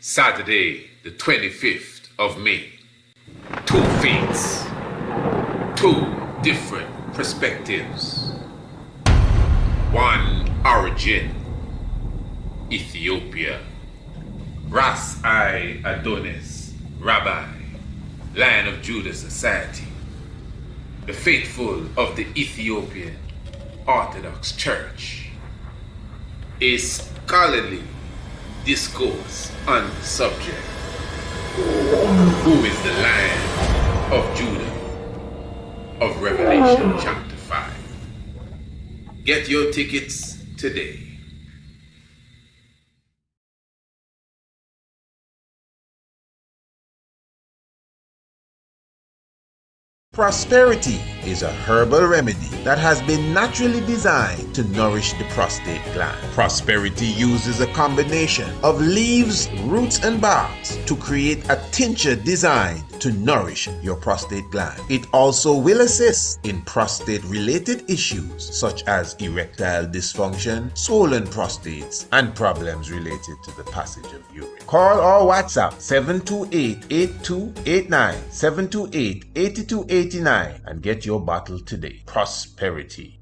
Saturday, the 25th of May. Two faiths, two different perspectives. One origin, Ethiopia. Ras I Adonis, Rabbi, Lion of Judah Society. The faithful of the Ethiopian Orthodox Church. A scholarly discourse on the subject. Who is the Lion of Judah of Revelation chapter 5? Get your tickets today. Prosperity is a herbal remedy that has been naturally designed to nourish the prostate gland. Prosperity uses a combination of leaves, roots, and barks to create a tincture designed to nourish your prostate gland. It also will assist in prostate-related issues such as erectile dysfunction, swollen prostates, and problems related to the passage of urine. Call or WhatsApp 728-8289, 728-8289 and get your bottle today. Prosperity.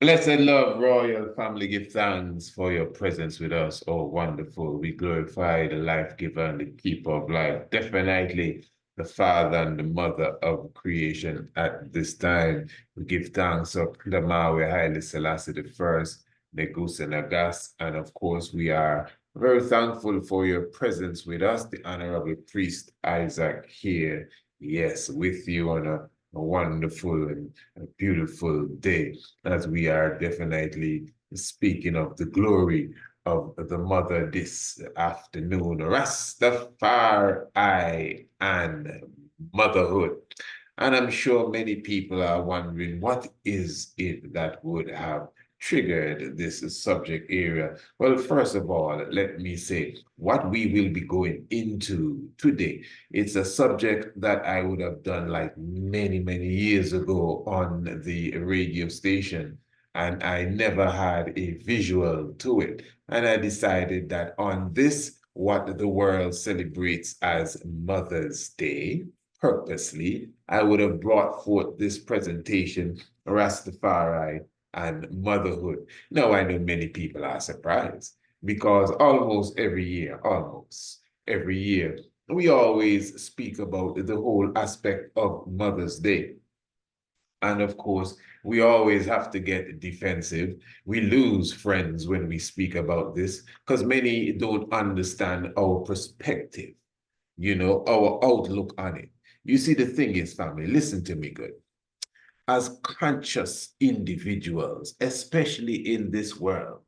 Blessed love, royal family, give thanks for your presence with us. Oh, wonderful. We glorify the life giver and the keeper of life. Definitely the father and the mother of creation at this time. We give thanks of Klamawe Haile Selassie the First, Negus and Agas, and of course we are very thankful for your presence with us, the Honorable Priest Isaac here, yes, with you on a wonderful and a beautiful day, as we are definitely speaking of the glory of the mother this afternoon, Rastafari and motherhood. And I'm sure many people are wondering, what is it that would have triggered this subject area? Well, first of all, let me say what we will be going into today. It's a subject that I would have done like many years ago on the radio station, and I never had a visual to it. And I decided that on this, what the world celebrates as Mother's Day, purposely, I would have brought forth this presentation, Rastafari and motherhood. Now, I know many people are surprised because almost every year, we always speak about the whole aspect of Mother's Day. And of course, we always have to get defensive. We lose friends when we speak about this because many don't understand our perspective, our outlook on it. You see, the thing is, family, listen to me good. As conscious individuals, especially in this world,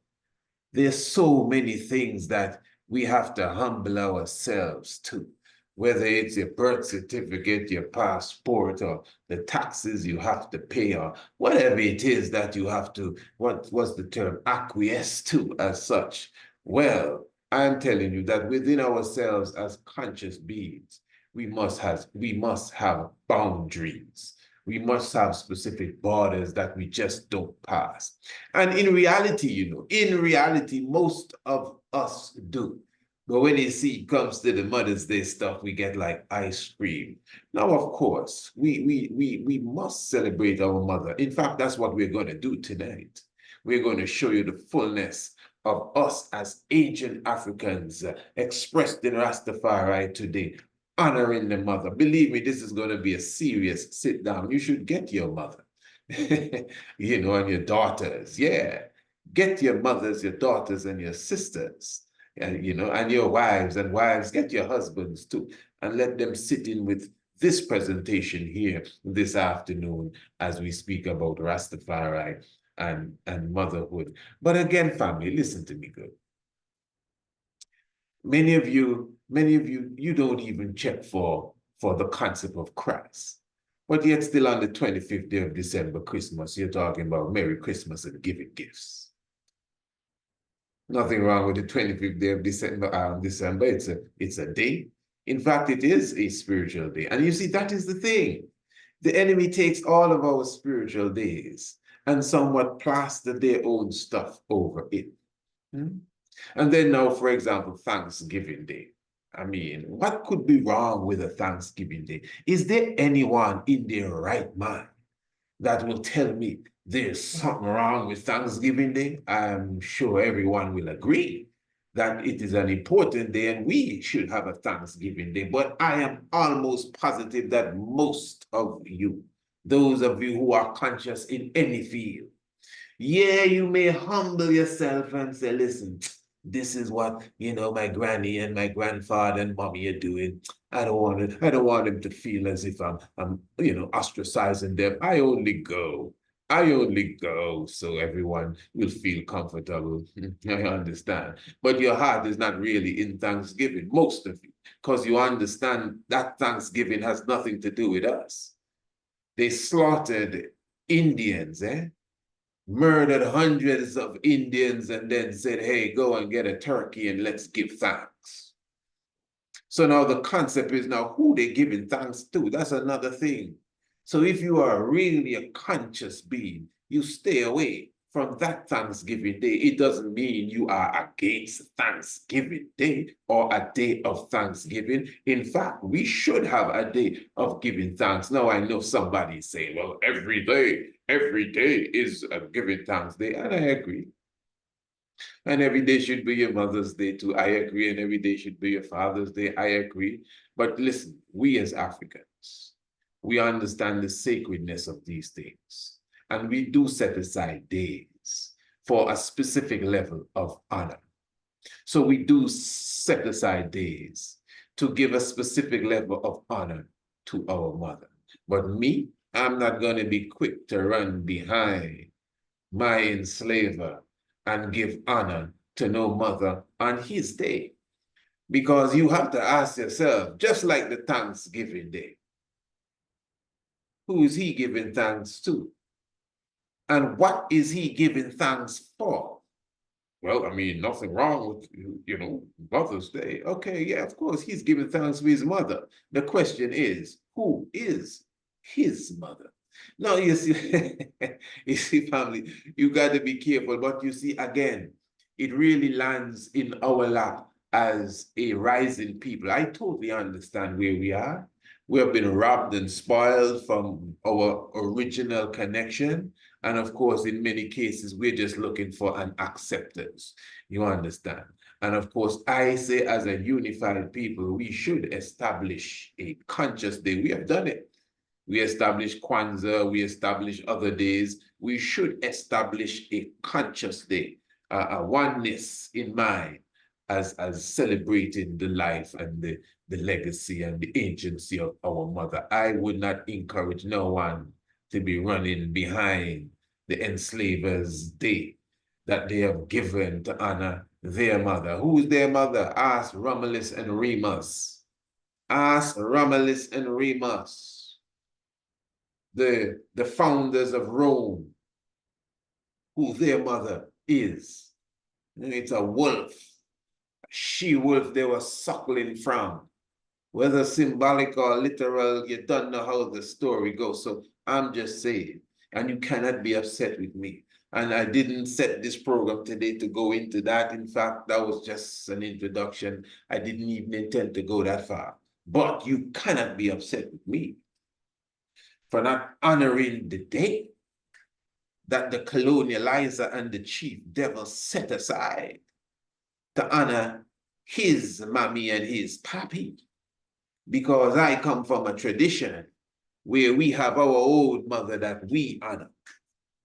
there's so many things that we have to humble ourselves to, whether it's your birth certificate, your passport, or the taxes you have to pay, or whatever it is that you have to, what's the term, acquiesce to as such. Well, I'm telling you that within ourselves as conscious beings, we must have boundaries. We must have specific borders that we just don't pass. And in reality, most of us do. But when you see it comes to the Mother's Day stuff, we get like ice cream. Now, of course, we must celebrate our mother. In fact, that's what we're going to do tonight. We're going to show you the fullness of us as ancient Africans expressed in Rastafari today, honoring the mother. Believe me, this is going to be a serious sit down. You should get your mother, and your daughters. Yeah, get your mothers, your daughters, and your sisters, and your wives, and wives, get your husbands too, and let them sit in with this presentation here this afternoon as we speak about Rastafari and motherhood. But again, family, listen to me good. Many of you, you don't even check for the concept of Christ. But yet still on the 25th day of December, Christmas, you're talking about Merry Christmas and giving gifts. Nothing wrong with the 25th day of December. It's a day. In fact, it is a spiritual day. And you see, that is the thing. The enemy takes all of our spiritual days and somewhat plaster their own stuff over it. And then now, for example, Thanksgiving Day. I mean, what could be wrong with a Thanksgiving Day? Is there anyone in their right mind that will tell me there's something wrong with Thanksgiving Day? I'm sure everyone will agree that it is an important day and we should have a Thanksgiving Day. But I am almost positive that most of you, those of you who are conscious in any field, yeah, you may humble yourself and say, listen, this is what, you know, my granny and my grandfather and mommy are doing. I don't want them to feel as if I'm you know, ostracizing them. I only go so everyone will feel comfortable. I understand. But your heart is not really in Thanksgiving, most of you, because you understand that Thanksgiving has nothing to do with us. They slaughtered Indians, murdered hundreds of Indians and then said, hey, go and get a turkey and let's give thanks. So now the concept is now who they giving thanks to. That's another thing. So if you are really a conscious being, you stay away from that Thanksgiving Day. It doesn't mean you are against Thanksgiving Day or a day of Thanksgiving. In fact, we should have a day of giving thanks. Now, I know somebody saying, well, every day is a giving thanks day, and I agree. And every day should be your Mother's Day too, I agree, and every day should be your Father's Day, I agree. But listen, we as Africans, we understand the sacredness of these things. And we do set aside days for a specific level of honor. So we do set aside days to give a specific level of honor to our mother. But me, I'm not going to be quick to run behind my enslaver and give honor to no mother on his day. Because you have to ask yourself, just like the Thanksgiving Day, who is he giving thanks to? And what is he giving thanks for? Well, I mean, nothing wrong with, you know, Mother's Day. Okay, yeah, of course, he's giving thanks for his mother. The question is, who is his mother? Now, you see, you see, family, you got to be careful. But you see, again, it really lands in our lap as a rising people. I totally understand where we are. We have been robbed and spoiled from our original connection. And of course, in many cases, we're just looking for an acceptance. You understand? And of course, I say as a unified people, we should establish a conscious day. We have done it. We established Kwanzaa, we established other days. We should establish a conscious day, a oneness in mind as celebrating the life and the legacy and the agency of our mother. I would not encourage no one to be running behind the enslavers' day that they have given to honor their mother. Who is their mother? Ask Romulus and Remus. Ask Romulus and Remus, the founders of Rome, who their mother is. It's a wolf, a she-wolf they were suckling from. Whether symbolic or literal, you don't know how the story goes. So I'm just saying, and you cannot be upset with me. And I didn't set this program today to go into that. In fact, that was just an introduction. I didn't even intend to go that far. But you cannot be upset with me for not honoring the day that the colonializer and the chief devil set aside to honor his mommy and his pappy. Because I come from a tradition where we have our old mother that we honor.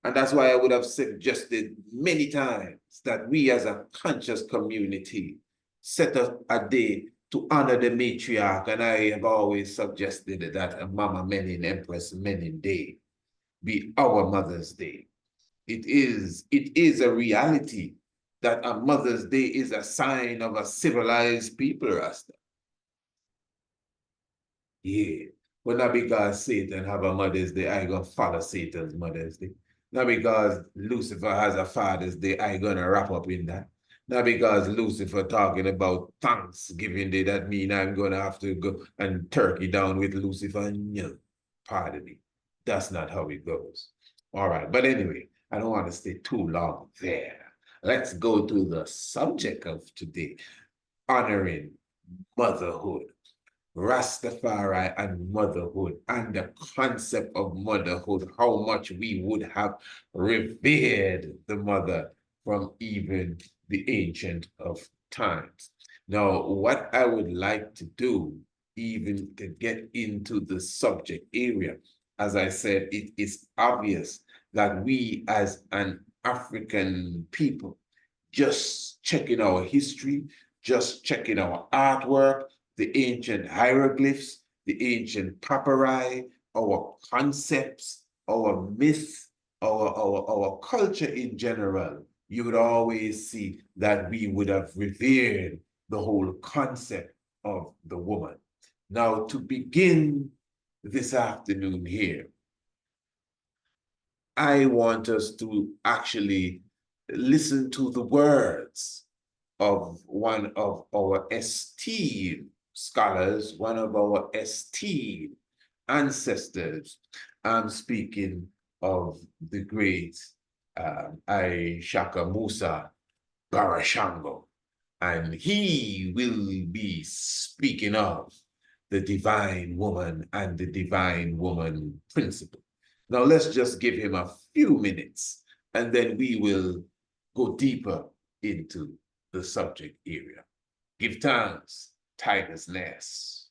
And that's why I would have suggested many times that we as a conscious community set up a day to honor the matriarch. And I have always suggested that a Mama Menin, Empress Menin Day be our Mother's Day. It is a reality that a Mother's Day is a sign of a civilized people, Rasta. Yeah, but not because Satan have a Mother's Day, I gonna follow Satan's Mother's Day. Not because Lucifer has a Father's Day, I gonna wrap up in that. Not because Lucifer talking about Thanksgiving Day, that mean I'm gonna have to go and turkey down with Lucifer. No, pardon me. That's not how it goes. All right, but anyway, I don't want to stay too long there. Let's go to the subject of today, honoring motherhood. Rastafari and motherhood, and the concept of motherhood, how much we would have revered the mother from even the ancient of times. Now, what I would like to do, even to get into the subject area, as I said, it is obvious that we as an African people, just checking our history, just checking our artwork, the ancient hieroglyphs, the ancient papyri, our concepts, our myth, our culture in general, you would always see that we would have revered the whole concept of the woman. Now, to begin this afternoon here, I want us to actually listen to the words of one of our esteemed scholars, one of our esteemed ancestors. I'm speaking of the great Ishaka Musa Barashango, and he will be speaking of the divine woman and the divine woman principle. Now let's just give him a few minutes, and then we will go deeper into the subject area. Give thanks, Tiger's Nest.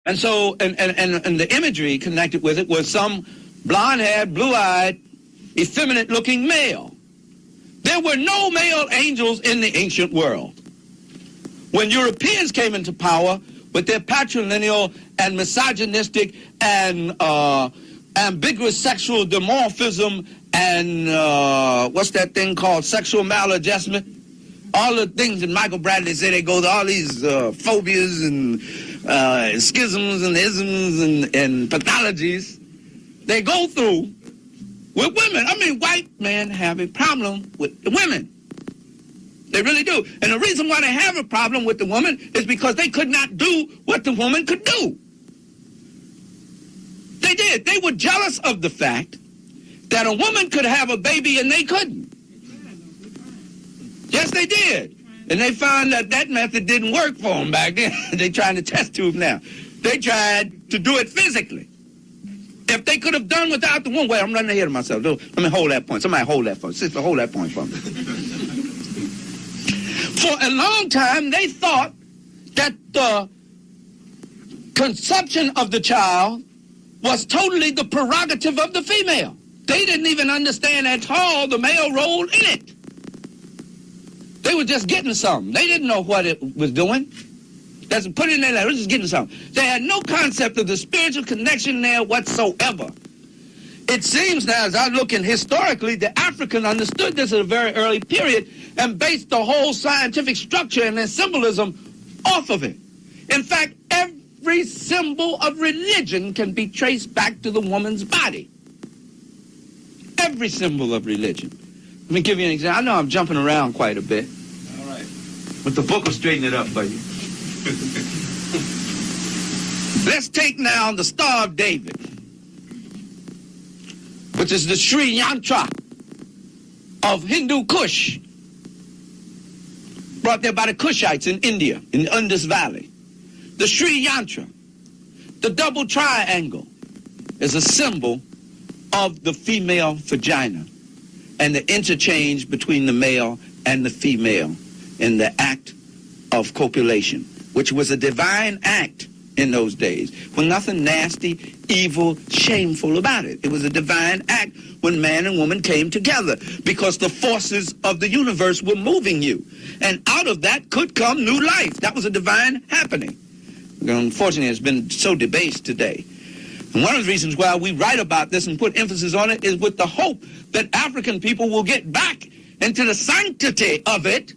And so, and the imagery connected with it was some blonde-haired, blue-eyed, effeminate-looking male. There were no male angels in the ancient world. When Europeans came into power with their patrilineal and misogynistic and ambiguous sexual dimorphism and what's that thing called, sexual maladjustment, all the things that Michael Bradley said, they go to all these phobias and schisms and isms and pathologies they go through with women. I mean, white men have a problem with the women. They really do. And the reason why they have a problem with the woman is because they could not do what the woman could do. They did. They were jealous of the fact that a woman could have a baby and they couldn't. Yes, they did. And they found that that method didn't work for them back then. They're trying to test tube now. They tried to do it physically. If they could have done without the woman, wait, I'm running ahead of myself. Let me hold that point. Somebody hold that for me. Sister, hold that point for me. For a long time, they thought that the conception of the child was totally the prerogative of the female. They didn't even understand at all the male role in it. They were just getting something. They didn't know what it was doing. That's put it in there, it was just getting something. They had no concept of the spiritual connection there whatsoever. It seems now, as I look in historically, the African understood this at a very early period and based the whole scientific structure and their symbolism off of it. In fact, every symbol of religion can be traced back to the woman's body. Every symbol of religion. Let me give you an example. I know I'm jumping around quite a bit. All right. But the book will straighten it up for you. Let's take now the Star of David, which is the Sri Yantra of Hindu Kush, brought there by the Kushites in India, in the Indus Valley. The Sri Yantra, the double triangle, is a symbol of the female vagina and the interchange between the male and the female in the act of copulation, which was a divine act in those days, with nothing nasty, evil, shameful about it. It was a divine act when man and woman came together because the forces of the universe were moving you. And out of that could come new life. That was a divine happening. Unfortunately, it's been so debased today. And one of the reasons why we write about this and put emphasis on it is with the hope that African people will get back into the sanctity of it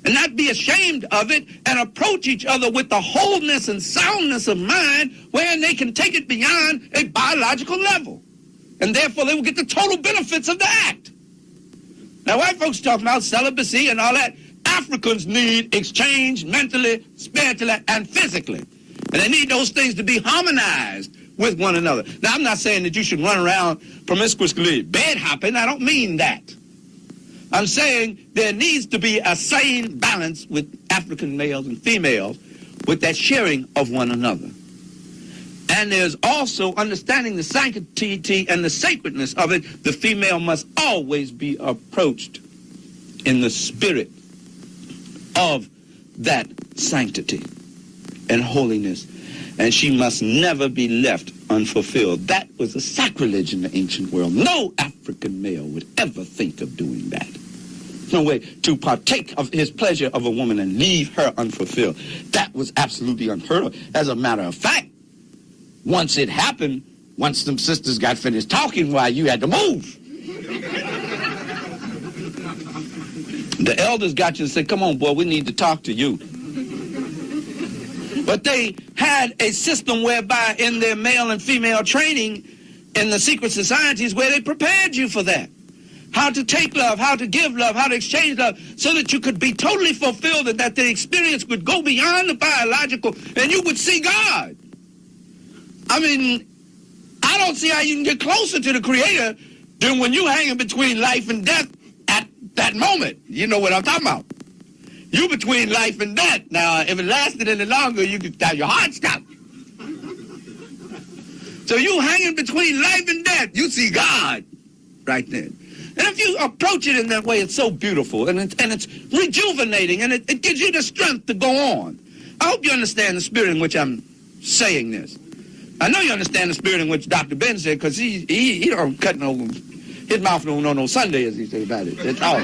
and not be ashamed of it and approach each other with the wholeness and soundness of mind wherein they can take it beyond a biological level. And therefore they will get the total benefits of the act. Now white folks talk about celibacy and all that. Africans need exchange mentally, spiritually, and physically. And they need those things to be harmonized with one another. Now, I'm not saying that you should run around promiscuously bed hopping. I don't mean that. I'm saying there needs to be a sane balance with African males and females with that sharing of one another. And there's also understanding the sanctity and the sacredness of it. The female must always be approached in the spirit of that sanctity and holiness. And she must never be left unfulfilled. That was a sacrilege in the ancient world. No African male would ever think of doing that. No way to partake of his pleasure of a woman and leave her unfulfilled. That was absolutely unheard of. As a matter of fact, once it happened, once them sisters got finished talking, why, you had to move. The elders got you and said, come on, boy, we need to talk to you. But they had a system whereby in their male and female training in the secret societies where they prepared you for that. How to take love, how to give love, how to exchange love, so that you could be totally fulfilled and that the experience would go beyond the biological and you would see God. I mean, I don't see how you can get closer to the Creator than when you're hanging between life and death at that moment. You know what I'm talking about. You between life and death. Now, if it lasted any longer, you could have your heart stop. So you hanging between life and death, you see God right then. And if you approach it in that way, it's so beautiful, and it's rejuvenating, and it gives you the strength to go on. I hope you understand the spirit in which I'm saying this. I know you understand the spirit in which Dr. Ben said, because he don't cut no, his mouth don't know no Sunday, as he said about it. That's all.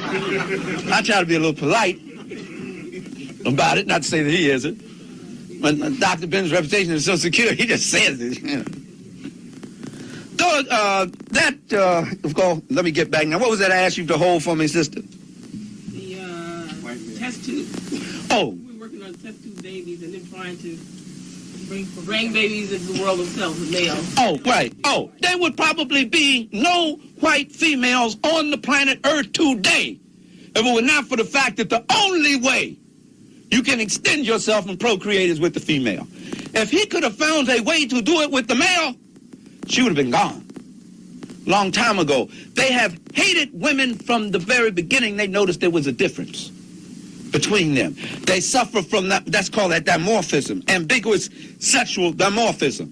I try to be a little polite about it, not to say that he isn't. But Dr. Ben's reputation is so secure, he just says it. You know. So, of course, let me get back now. What was that I asked you to hold for me, sister? The test tube. Oh. We're working on test tube babies and then trying to bring babies into the world themselves with males. Oh, right. Oh, there would probably be no white females on the planet Earth today if it were not for the fact that the only way you can extend yourself and procreate is with the female. If he could have found a way to do it with the male, she would have been gone long time ago. They have hated women from the very beginning. They noticed there was a difference between them. They suffer from that. That's called that dimorphism, ambiguous sexual dimorphism,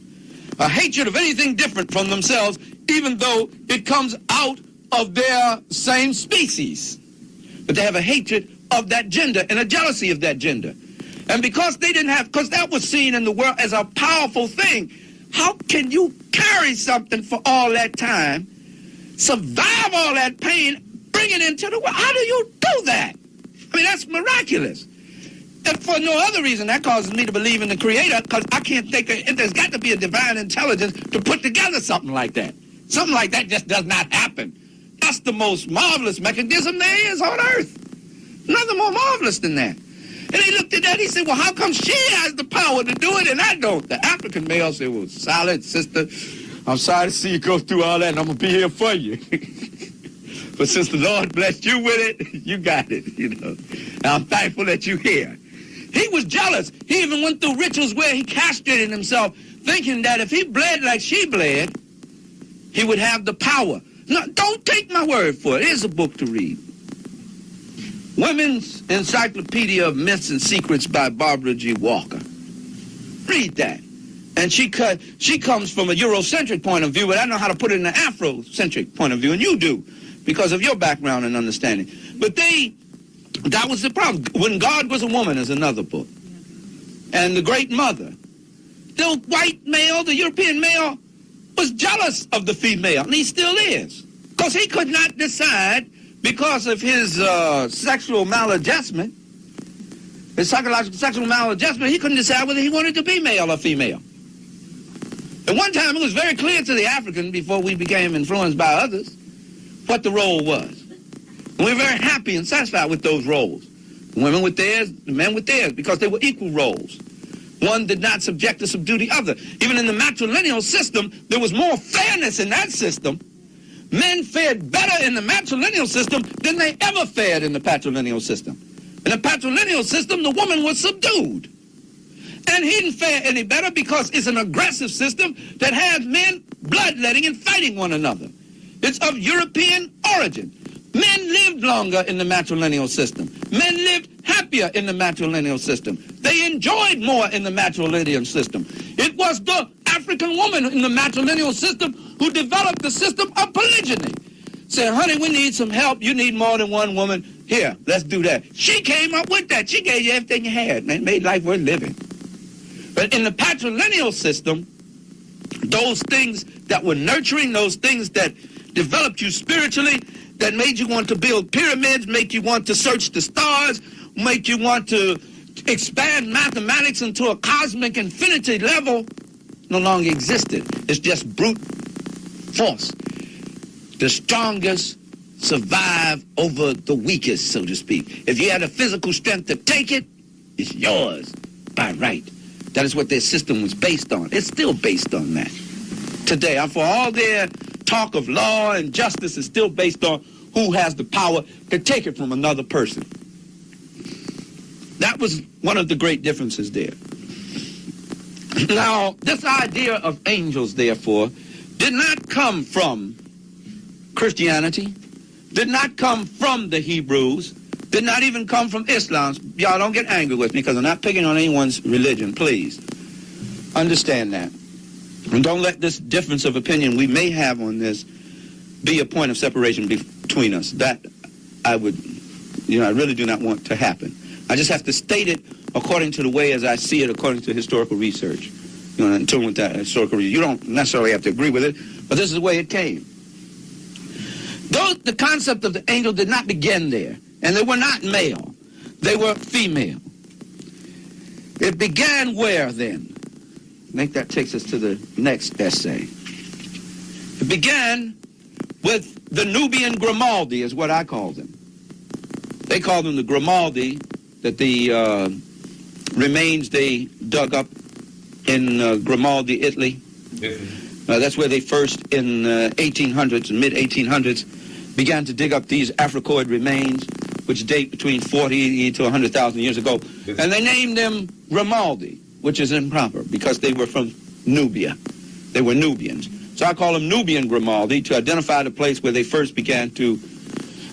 a hatred of anything different from themselves, even though it comes out of their same species. But they have a hatred of that gender and a jealousy of that gender. And because they didn't have, because that was seen in the world as a powerful thing, how can you carry something for all that time, survive all that pain, bring it into the world? How do you do that? I mean, that's miraculous. And for no other reason, that causes me to believe in the Creator, because I can't think of, there's got to be a divine intelligence to put together something like that. Something like that just does not happen. That's the most marvelous mechanism there is on earth. Nothing more marvelous than that. And he looked at that, he said, well, how come she has the power to do it and I don't? The African male said, well, solid, sister, I'm sorry to see you go through all that, and I'm going to be here for you. But since the Lord blessed you with it, you got it, you know. And I'm thankful that you're here. He was jealous. He even went through rituals where he castrated himself, thinking that if he bled like she bled, he would have the power. No, don't take my word for it. Here's a book to read. Women's Encyclopedia of Myths and Secrets by Barbara G. Walker. Read that. And she comes from a Eurocentric point of view, but I know how to put it in an Afrocentric point of view, and you do, because of your background and understanding. But that was the problem. When God Was a Woman is another book. And the Great Mother. The white male, the European male, was jealous of the female, and he still is. Because he could not decide, because of his sexual maladjustment, his psychological sexual maladjustment, he couldn't decide whether he wanted to be male or female. At one time, it was very clear to the African, before we became influenced by others, what the role was. And we were very happy and satisfied with those roles. The women with theirs, the men with theirs, because they were equal roles. One did not subject or subdue the other. Even in the matrilineal system, there was more fairness in that system. Men fared better in the matrilineal system than they ever fared in the patrilineal system. In the patrilineal system, the woman was subdued. And he didn't fare any better because it's an aggressive system that has men bloodletting and fighting one another. It's of European origin. Men lived longer in the matrilineal system. Men lived happier in the matrilineal system. They enjoyed more in the matrilineal system. It was the African woman in the matrilineal system who developed the system of polygyny. Said, honey, we need some help. You need more than one woman. Here, let's do that. She came up with that. She gave you everything you had, and it made life worth living. But in the patrilineal system, those things that were nurturing, those things that developed you spiritually, that made you want to build pyramids, make you want to search the stars, make you want to expand mathematics into a cosmic infinity level, no longer existed. It's just brute force. The strongest survive over the weakest, so to speak. If you had the physical strength to take it, it's yours by right. That is what their system was based on. It's still based on that. Today, for all their talk of law and justice, is still based on who has the power to take it from another person. That was one of the great differences there. Now, this idea of angels, therefore, did not come from Christianity, did not come from the Hebrews, did not even come from Islam. Y'all don't get angry with me because I'm not picking on anyone's religion, please. Understand that. And don't let this difference of opinion we may have on this be a point of separation between us. That I would, I really do not want to happen. I just have to state it according to the way as I see it, according to historical research. In tune with that historical research. You don't necessarily have to agree with it, but this is the way it came. Though the concept of the angel did not begin there, and they were not male, they were female. It began where then? I think that takes us to the next essay. It began with the Nubian Grimaldi, is what I call them. They call them the Grimaldi, that the remains they dug up in Grimaldi, Italy. That's where they first, in 1800s, mid-1800s, began to dig up these Africoid remains, which date between 40 to 100,000 years ago. And they named them Grimaldi, which is improper because they were from Nubia. They were Nubians. So I call them Nubian Grimaldi to identify the place where they first began to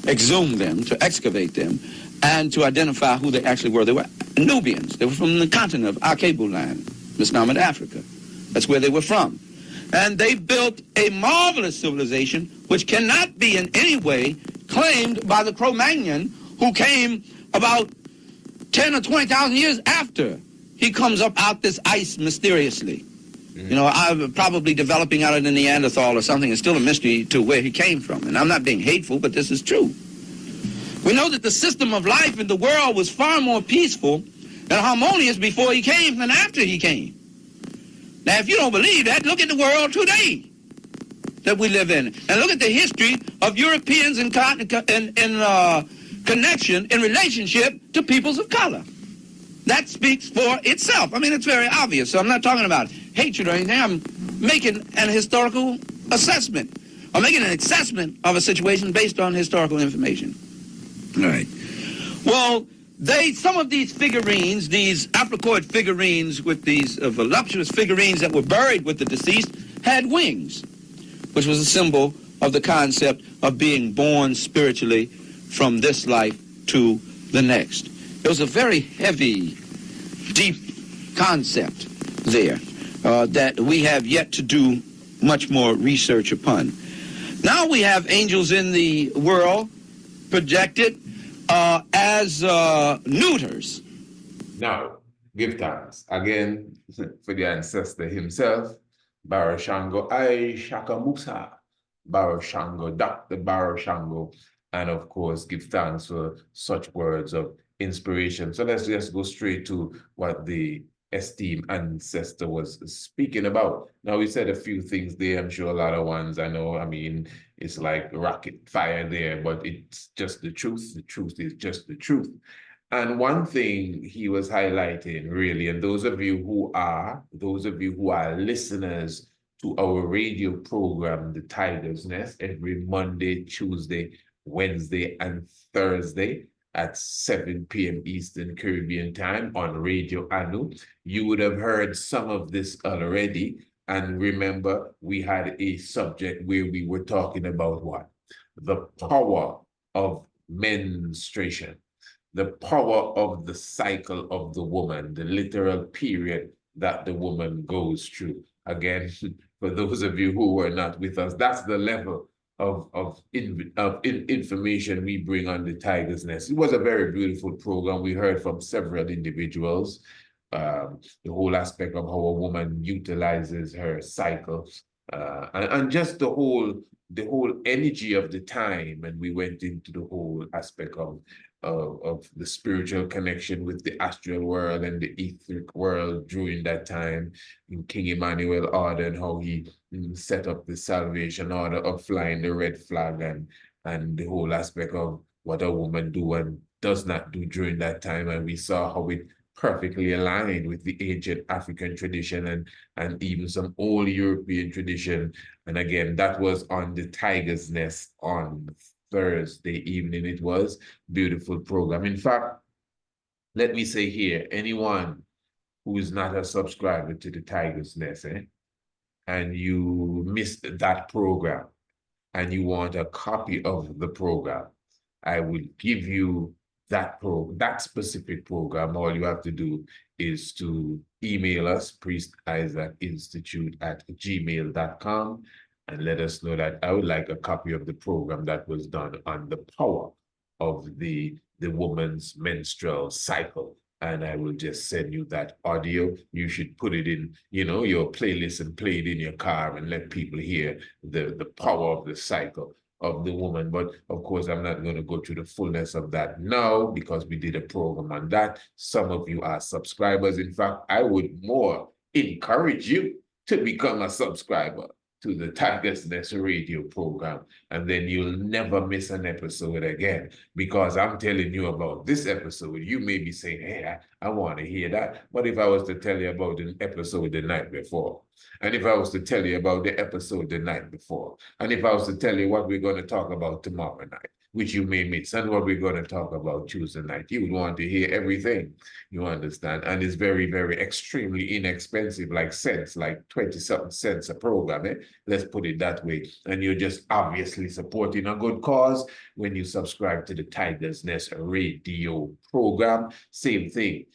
exhume them, to excavate them, and to identify who they actually were. They were Nubians. They were from the continent of Arkebu land, Misnomet, Africa. That's where they were from. And they built a marvelous civilization which cannot be in any way claimed by the Cro-Magnon, who came about 10 or 20,000 years after he comes up out this ice mysteriously. I'm probably developing out of the Neanderthal or something. It's still a mystery to where he came from. And I'm not being hateful, but this is true. We know that the system of life in the world was far more peaceful and harmonious before he came than after he came. Now, if you don't believe that, look at the world today that we live in. And look at the history of Europeans in connection, in relationship to peoples of color. That speaks for itself. I mean, it's very obvious. So I'm not talking about hatred or anything. I'm making an historical assessment. I'm making an assessment of a situation based on historical information. All right. Well, some of these figurines, these Africoid figurines with these voluptuous figurines that were buried with the deceased, had wings, which was a symbol of the concept of being born spiritually from this life to the next. It was a very heavy, deep concept there that we have yet to do much more research upon. Now we have angels in the world projected as neuters. Now, give thanks again for the ancestor himself, Barashango I Shaka Musa, Barashango, Dr. Barashango, and of course, give thanks for such words of inspiration. So let's just go straight to what the esteemed ancestor was speaking about. Now, we said a few things there. I'm sure a lot of ones I know. I mean, it's like rocket fire there, but it's just the truth. The truth is just the truth. And one thing he was highlighting, really, and those of you who are listeners to our radio program, The Tiger's Nest, every Monday, Tuesday, Wednesday, and Thursday at 7 p.m. Eastern Caribbean time on Radio Anu. You would have heard some of this already. And remember, we had a subject where we were talking about what? The power of menstruation, the power of the cycle of the woman, the literal period that the woman goes through. Again, for those of you who were not with us, that's the level of information we bring on the Tiger's Nest. It was a very beautiful program. We heard from several individuals, the whole aspect of how a woman utilizes her cycle, and just the whole energy of the time. And we went into the whole aspect of the spiritual connection with the astral world and the etheric world during that time, in King Emmanuel order, and how he set up the salvation order of flying the red flag, and the whole aspect of what a woman do and does not do during that time. And we saw how it perfectly aligned with the ancient African tradition and even some old European tradition. And again, that was on the Tiger's Nest on Thursday evening. It was beautiful program. In fact, let me say here, anyone who is not a subscriber to the Tiger's Nest, and you missed that program and you want a copy of the program, I will give you that specific program. All you have to do is to email us, priestisaacinstitute@gmail.com, and let us know that I would like a copy of the program that was done on the power of the woman's menstrual cycle. And I will just send you that audio. You should put it in, your playlist and play it in your car and let people hear the power of the cycle of the woman. But of course, I'm not going to go through the fullness of that now, because we did a program on that. Some of you are subscribers. In fact, I would more encourage you to become a subscriber to the Tiger's Nest radio program, and then you'll never miss an episode again, because I'm telling you about this episode. You may be saying, hey, I want to hear that. But if I was to tell you about the episode the night before, and if I was to tell you about the episode the night before, and if I was to tell you what we're going to talk about tomorrow night, which you may miss, and what we're going to talk about Tuesday night, you would want to hear everything, you understand? And it's very, very extremely inexpensive, like 20-something cents a program, Let's put it that way. And you're just obviously supporting a good cause when you subscribe to the Tiger's Nest radio program. Same thing.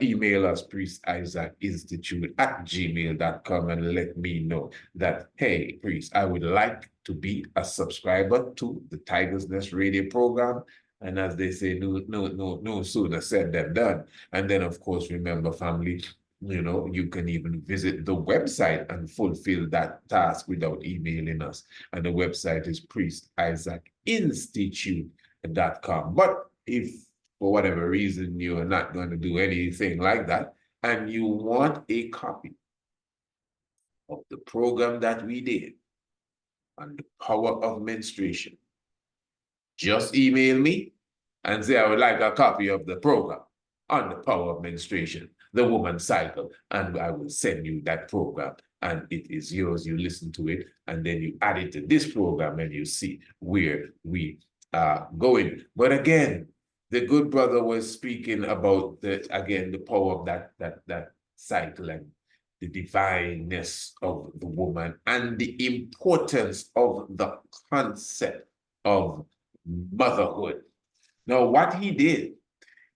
Email us, priestisaacinstitute@gmail.com, and let me know that, hey, Priest, I would like to be a subscriber to the Tiger's Nest radio program. And as they say, no sooner said than done. And then, of course, remember, family, you can even visit the website and fulfill that task without emailing us. And the website is priestisaacinstitute.com. But if for whatever reason you're not going to do anything like that, and you want a copy of the program that we did on the power of menstruation, just email me and say, I would like a copy of the program on the power of menstruation, the woman's cycle, and I will send you that program, and it is yours. You listen to it, and then you add it to this program, and you see where we are going. But again, the good brother was speaking about the power of that cycle and the divineness of the woman, and the importance of the concept of motherhood. Now, what he did,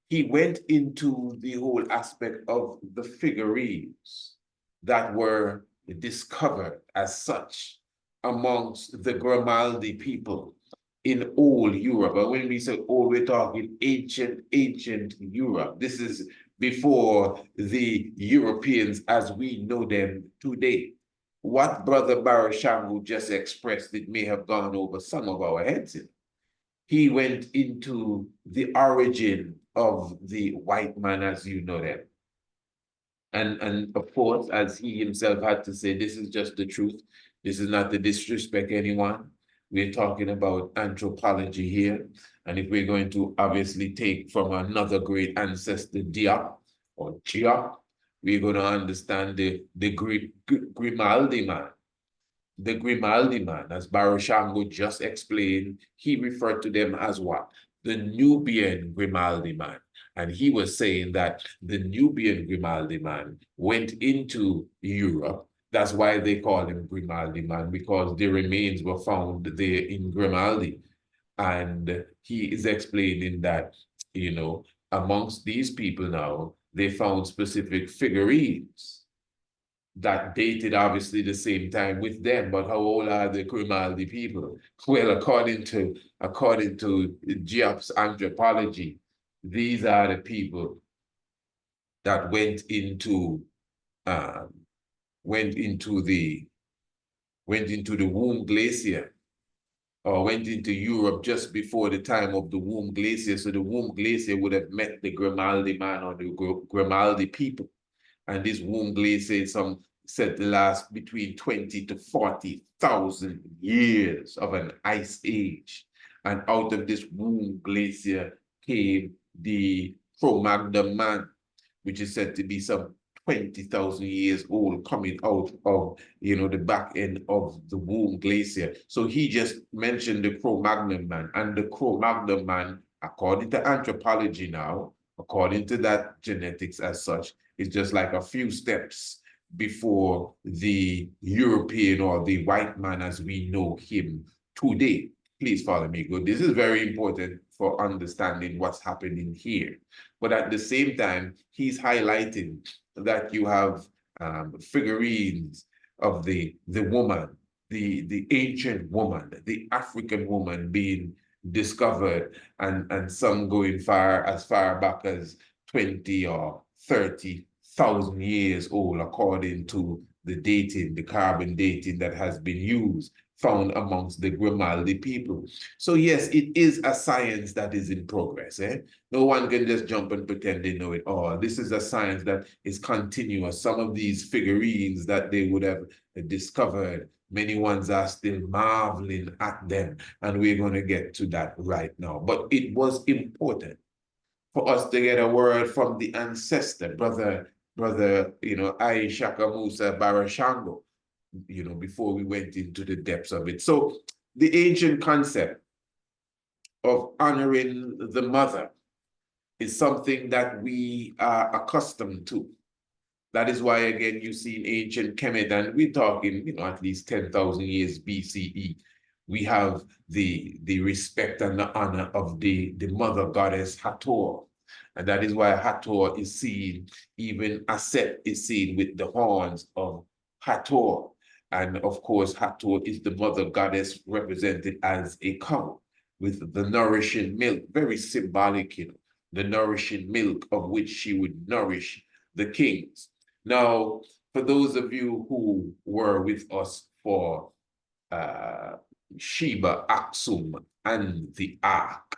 he went into the whole aspect of the figurines that were discovered as such amongst the Grimaldi people in old Europe. And when we say old, we're talking ancient Europe. This is before the Europeans as we know them today. What Brother Barashangu just expressed, it may have gone over some of our heads. He went into the origin of the white man as you know them. And of course, as he himself had to say, this is just the truth. This is not to disrespect anyone. We're talking about anthropology here. And if we're going to obviously take from another great ancestor, Diop or Chiop, we're going to understand the Grimaldi man. The Grimaldi man, as Barashango just explained, he referred to them as what? the Nubian Grimaldi man. And he was saying that the Nubian Grimaldi man went into Europe. That's why they call him Grimaldi man, because the remains were found there in Grimaldi. And he is explaining that, you know, amongst these people now, they found specific figurines that dated obviously the same time with them, but how old are the Grimaldi people? Well, according to Geoff's anthropology, these are the people that went into the Womb Glacier, or went into Europe just before the time of the Womb Glacier. So the Womb Glacier would have met the Grimaldi man or the Grimaldi people. And this Womb Glacier is said to last between 20 to 40,000 years of an ice age. And out of this Womb Glacier came the Cro-Magnon man, which is said to be some 20,000 years old, coming out of, you know, the back end of the Womb Glacier. So he just mentioned the Cro-Magnon man, and the Cro-Magnon man, according to anthropology now, according to that genetics as such, is just like a few steps before the European or the white man as we know him today. Please follow me, good. This is very important for understanding what's happening here. But at the same time, he's highlighting that you have figurines of the woman, the ancient woman, the African woman being discovered, and some going as far back as 20 or 30,000 years old, according to the dating, the carbon dating that has been used, found amongst the Grimaldi people. So yes, it is a science that is in progress. No one can just jump and pretend they know it all. This is a science that is continuous. Some of these figurines that they would have discovered, many ones are still marveling at them, and we're going to get to that right now. But it was important for us to get a word from the ancestor, brother, you know, Aishaka Musa Barashango, you know, before we went into the depths of it. So the ancient concept of honoring the mother is something that we are accustomed to. That is why, again, you see in ancient Kemet, and we're talking, you know, at least 10,000 years BCE, we have the respect and the honor of the mother goddess Hathor. And that is why Hathor is seen, even Aset is seen with the horns of Hathor. And of course, Hathor is the mother goddess represented as a cow with the nourishing milk, very symbolic, you know, the nourishing milk of which she would nourish the kings. Now, for those of you who were with us for Sheba, Aksum, and the Ark,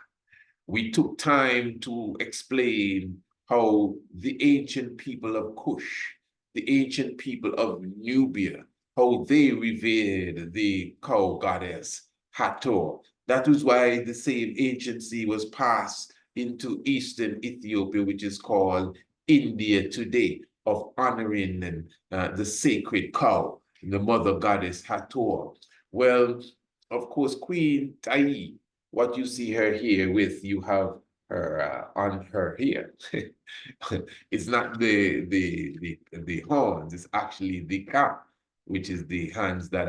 we took time to explain how the ancient people of Kush, the ancient people of Nubia, how they revered the cow goddess Hathor. That was why the same anciency was passed into Eastern Ethiopia, which is called India today, of honoring the sacred cow, the mother goddess Hathor. Well, of course, Queen Tai, what you see her here with, you have her on her here. It's not the horns, it's actually the cap, which is the hands that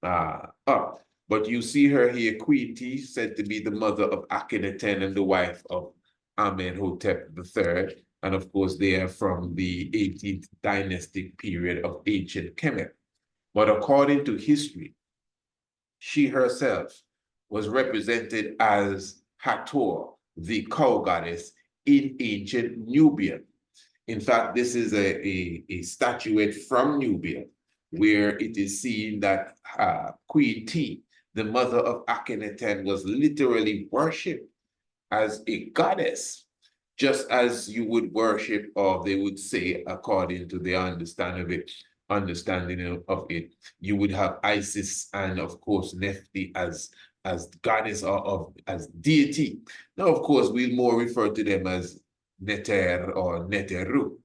are up. But you see her here, Queen T, said to be the mother of Akhenaten and the wife of Amenhotep III. And of course, they are from the 18th dynastic period of ancient Kemet. But according to history, she herself was represented as Hathor, the cow goddess in ancient Nubia. In fact, this is a statuette from Nubia, where it is seen that Queen T, the mother of Akhenaten, was literally worshipped as a goddess, just as you would worship, or they would say, according to their understanding of it, you would have Isis and, of course, Nephthys as goddess or as deity. Now, of course, we'll more refer to them as Neter or Neteru.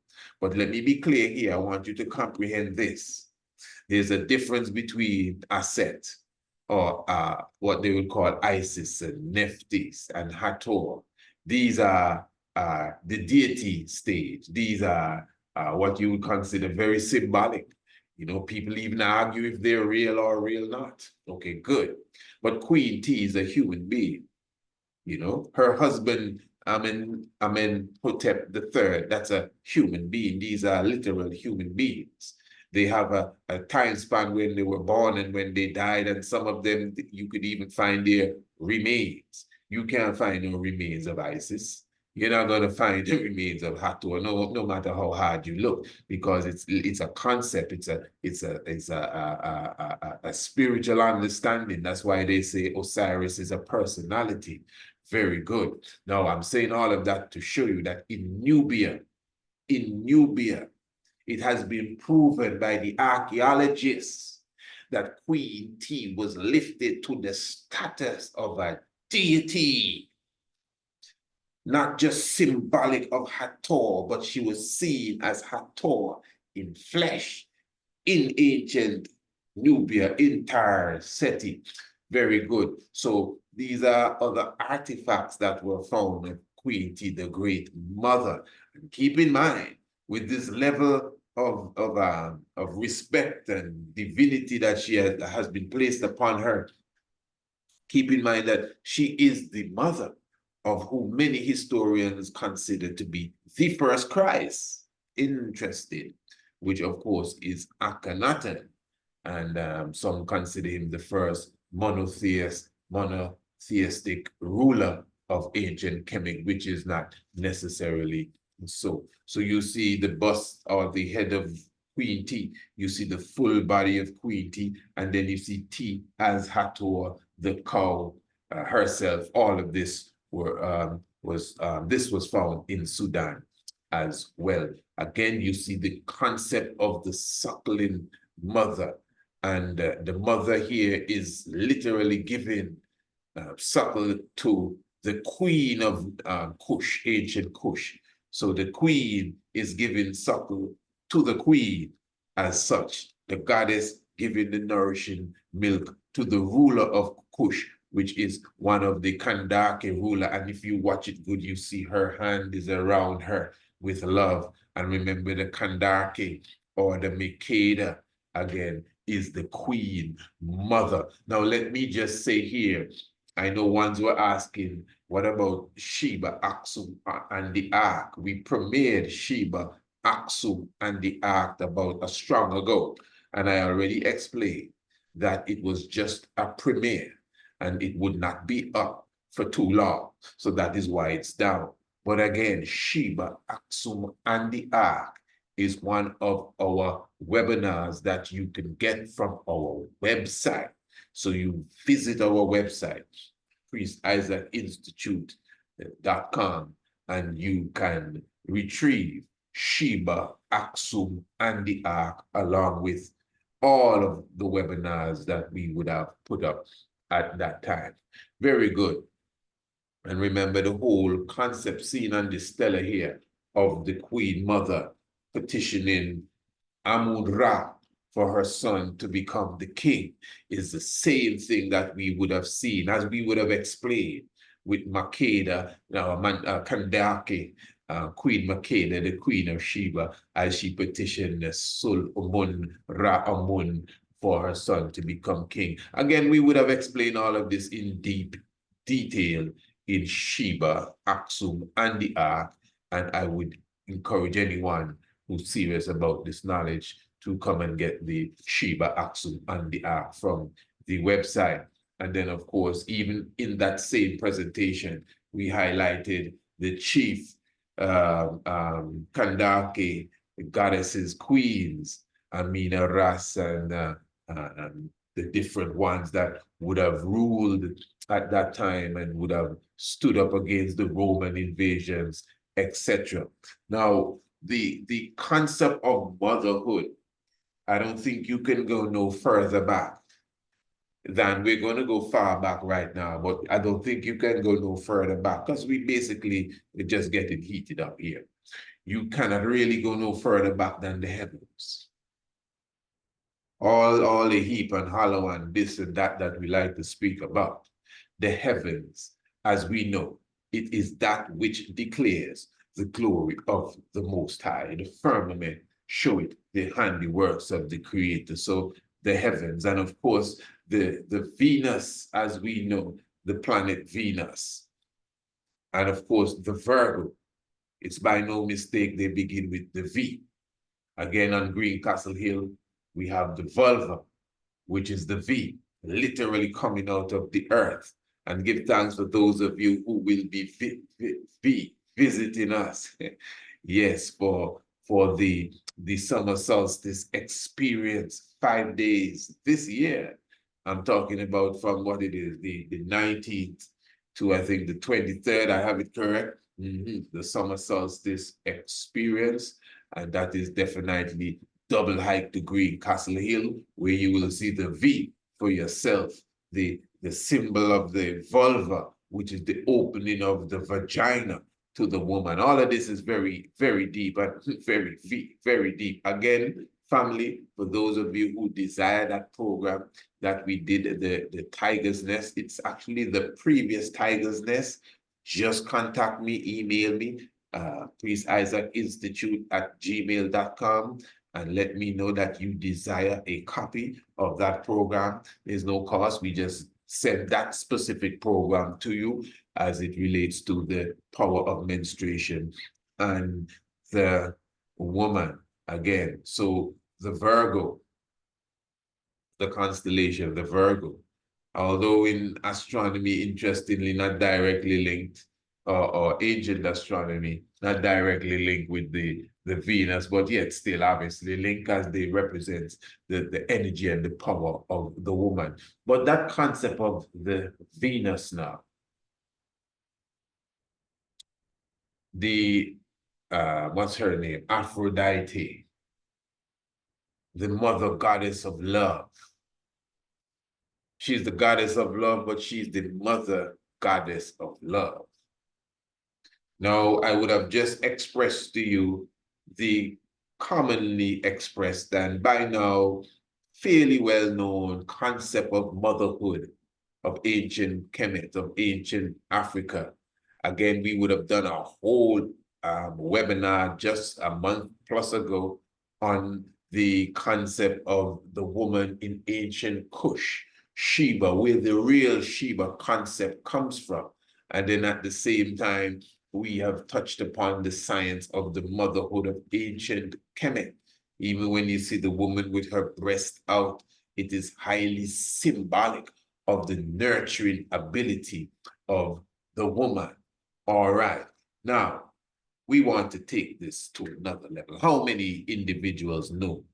But let me be clear here. I want you to comprehend this. There's a difference between Aset or what they would call Isis and Nephthys and Hathor. These are the deity stage. These are what you would consider very symbolic. You know, people even argue if they're real or real not. Okay, good. But Queen T is a human being. You know, her husband, Amenhotep III, that's a human being. These are literal human beings. They have a time span when they were born and when they died, and some of them, you could even find their remains. You can't find no remains of Isis. You're not going to find the remains of Hathor, no matter how hard you look, because it's a concept, it's a spiritual understanding. That's why they say Osiris is a personality. Very good. Now I'm saying all of that to show you that in Nubia, it has been proven by the archaeologists that Queen T was lifted to the status of a deity. Not just symbolic of Hathor, but she was seen as Hathor in flesh, in ancient Nubia, in Tar Seti. Very good. So these are other artifacts that were found of Queen T, the Great Mother. And keep in mind, with this level of respect and divinity that she has been placed upon her, keep in mind that she is the mother of whom many historians consider to be the first Christ. Interesting, which of course is Akhenaten, and some consider him the first monotheistic ruler of ancient Kemet, which is not necessarily so. So you see the bust or the head of Queen T, you see the full body of Queen T, and then you see T as Hathor, the cow herself. All of this was found in Sudan as well. Again, you see the concept of the suckling mother, and the mother here is literally giving suckle to the queen of Kush, ancient Kush. So the queen is giving suckle to the queen as such. The goddess giving the nourishing milk to the ruler of Kush, which is one of the Kandake ruler. And if you watch it good, you see her hand is around her with love. And remember, the Kandake or the Makeda, again, is the queen mother. Now, let me just say here, I know ones were asking, what about Sheba, Aksum, and the Ark? We premiered Sheba, Aksum, and the Ark about a strong ago. And I already explained that it was just a premiere, and it would not be up for too long. So that is why it's down. But again, Sheba, Aksum, and the Ark is one of our webinars that you can get from our website. So you visit our website, priestisaacinstitute.com, and you can retrieve Sheba, Aksum, and the Ark, along with all of the webinars that we would have put up at that time. Very good. And remember the whole concept seen on the stela here of the Queen Mother petitioning Amun-Ra for her son to become the king is the same thing that we would have seen, as we would have explained with Makeda, Kandake, Queen Makeda, the Queen of Sheba, as she petitioned Sul-Amun-Ra-Amun for her son to become king. Again, we would have explained all of this in deep detail in Sheba, Aksum, and the Ark, and I would encourage anyone who's serious about this knowledge to come and get the Sheba, Aksum, and the Ark from the website. And then, of course, even in that same presentation, we highlighted the chief Kandake goddesses, queens, Amina Ras, and the different ones that would have ruled at that time and would have stood up against the Roman invasions, etc. Now, the concept of motherhood, I don't think you can go no further back than we're going to go far back right now, but I don't think you can go no further back because we basically are just getting heated up here. You cannot really go no further back than the heavens. all the heap and hollow and this and that we like to speak about. The heavens, as we know, it is that which declares the glory of the Most High. The firmament show it the handiworks of the Creator. So the heavens, and of course the Venus, as we know, the planet Venus, and of course the Virgo. It's by no mistake they begin with the V. Again, on Greencastle Hill, we have the vulva, which is the V, literally coming out of the earth. And give thanks for those of you who will be visiting us. Yes, for the summer solstice experience, 5 days this year. I'm talking about from what it is, the 19th to I think the 23rd, I have it correct. The summer solstice experience, and that is definitely double hike to Greencastle Hill, where you will see the V for yourself, the symbol of the vulva, which is the opening of the vagina to the woman. All of this is very, very deep and very deep. Again, family, for those of you who desire that program that we did, the Tiger's Nest, it's actually the previous Tiger's Nest. Just contact me, email me, priestIsaacInstitute@gmail.com, and let me know that you desire a copy of that program. There's no cost. We just send that specific program to you as it relates to the power of menstruation and the woman again. So the Virgo, the constellation of the Virgo, although in astronomy, interestingly, not directly linked, or ancient astronomy, not directly linked with the Venus, but yet still obviously linked, as they represent the energy and the power of the woman. But that concept of the Venus now, the, what's her name? Aphrodite, the mother goddess of love. She's the goddess of love, but she's the mother goddess of love. Now, I would have just expressed to you the commonly expressed and by now fairly well-known concept of motherhood of ancient Kemet, of ancient Africa. Again, we would have done a whole webinar just a month plus ago on the concept of the woman in ancient Kush, Sheba, where the real Sheba concept comes from. And then at the same time, we have touched upon the science of the motherhood of ancient Kemet. Even when you see the woman with her breast out, it is highly symbolic of the nurturing ability of the woman. All right. Now, we want to take this to another level. How many individuals know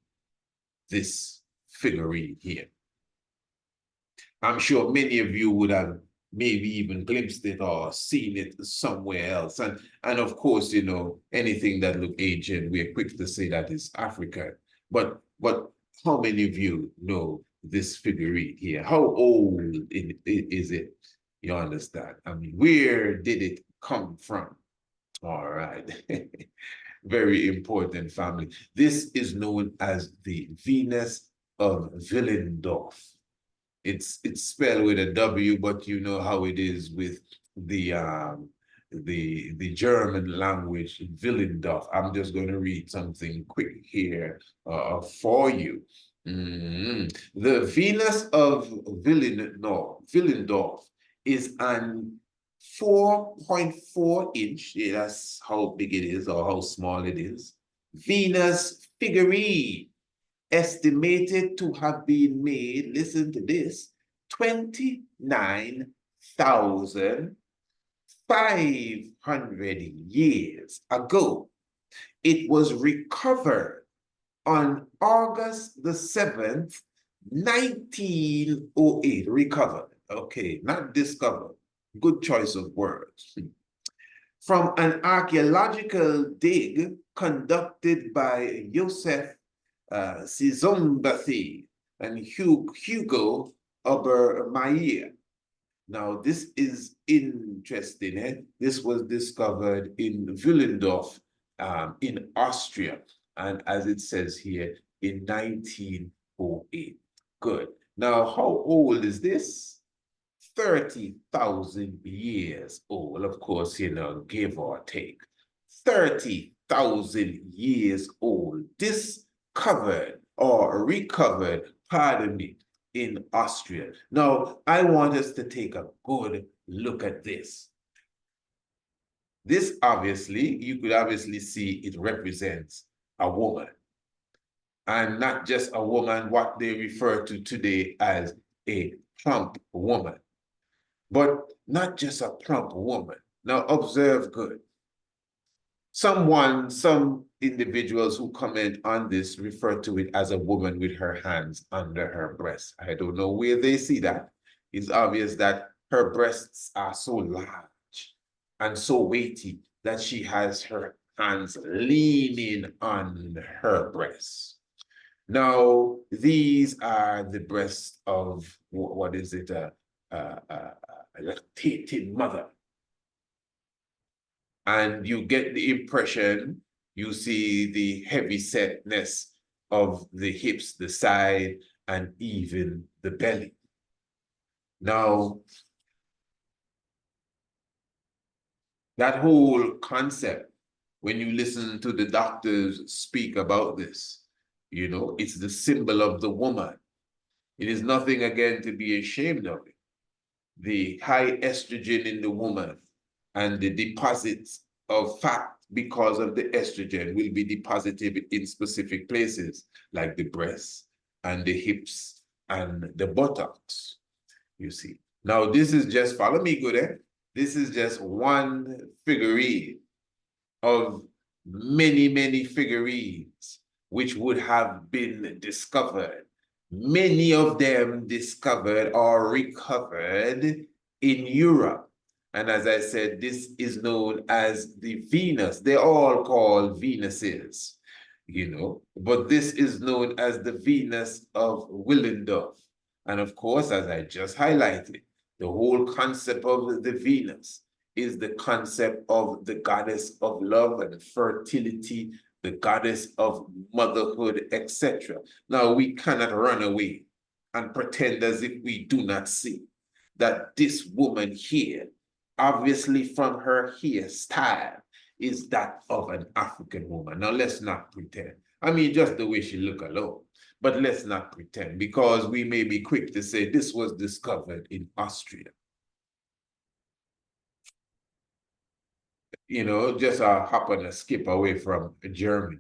this figurine here? I'm sure many of you would have maybe even glimpsed it or seen it somewhere else. And of course, you know, anything that look ancient, we're quick to say that is African. But how many of you know this figurine here? How old is it? You understand? I mean, where did it come from? All right. Very important, family. This is known as the Venus of Willendorf. It's spelled with a W, but you know how it is with the German language, Willendorf. I'm just going to read something quick here for you. The Venus of Willendorf is an 4.4 inch, that's how big it is or how small it is, Venus figurine, estimated to have been made, listen to this, 29,500 years ago. It was recovered on August the 7th, 1908. Recovered, okay, not discovered. Good choice of words. From an archaeological dig conducted by Joseph Sizombathy and Hugo Obermeier. Now, this is interesting. Eh? This was discovered in Willendorf in Austria. And as it says here, in 1908. 08. Good. Now, how old is this? 30,000 years old. Of course, you know, give or take. 30,000 years old. Discovered or recovered, pardon me, in Austria. Now, I want us to take a good look at this. This obviously, you could obviously see it represents a woman. And not just a woman, what they refer to today as a plump woman. But not just a plump woman. Now observe good. Some individuals who comment on this refer to it as a woman with her hands under her breasts. I don't know where they see that. It's obvious that her breasts are so large and so weighty that she has her hands leaning on her breasts. Now, these are the breasts of, what is it, a lactating mother. And you get the impression, you see the heavy setness of the hips, the side, and even the belly. Now, that whole concept, when you listen to the doctors speak about this, you know, it's the symbol of the woman. It is nothing, again, to be ashamed of it. The high estrogen in the woman and the deposits of fat because of the estrogen will be deposited in specific places, like the breasts and the hips and the buttocks, you see. Now, this is just, follow me good, eh? This is just one figurine of many, many figurines which would have been discovered. Many of them discovered or recovered in Europe. And as I said, this is known as the Venus. They're all called Venuses, you know, but this is known as the Venus of Willendorf. And of course, as I just highlighted, the whole concept of the Venus is the concept of the goddess of love and fertility, the goddess of motherhood, etc. Now, we cannot run away and pretend as if we do not see that this woman here, obviously from her hairstyle, is that of an African woman. Now, let's not pretend. I mean, just the way she look alone. But let's not pretend, because we may be quick to say this was discovered in Austria. You know, just a hop and a skip away from Germany.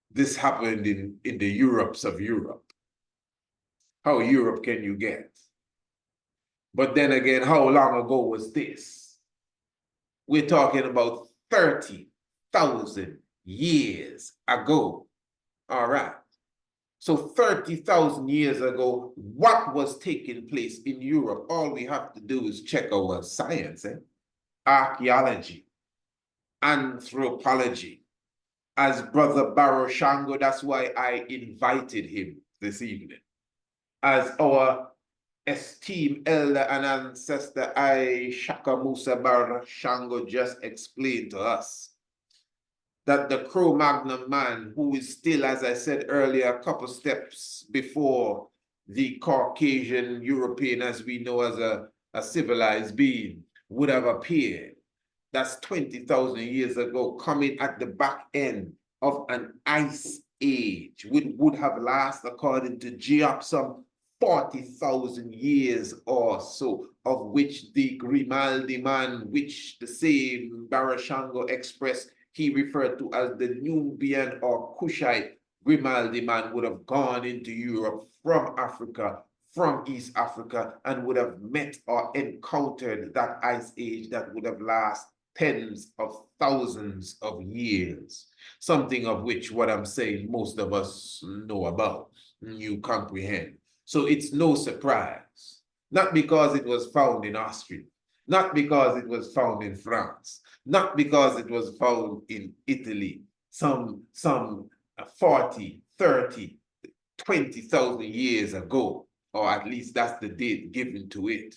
This happened in the Europes of Europe. How Europe can you get? But then again, how long ago was this? We're talking about 30,000 years ago. All right. So 30,000 years ago, what was taking place in Europe? All we have to do is check our science, archaeology, anthropology. As Brother Baroshango, that's why I invited him this evening. As our esteemed elder and ancestor, Shaka Musa Baroshango just explained to us, that the Cro-Magnon man, who is still, as I said earlier, a couple steps before the Caucasian European, as we know as a civilized being, would have appeared. That's 20,000 years ago, coming at the back end of an ice age, which would have lasted, according to Geop, some 40,000 years or so, of which the Grimaldi man, which the same Baroshango expressed, he referred to as the Nubian or Kushite Grimaldi man, would have gone into Europe from Africa, from East Africa, and would have met or encountered that ice age that would have lasted tens of thousands of years, something of which what I'm saying most of us know about, you comprehend. So it's no surprise, not because it was found in Austria, not because it was found in France, not because it was found in Italy, some 40, 30, 20,000 years ago, or at least that's the date given to it.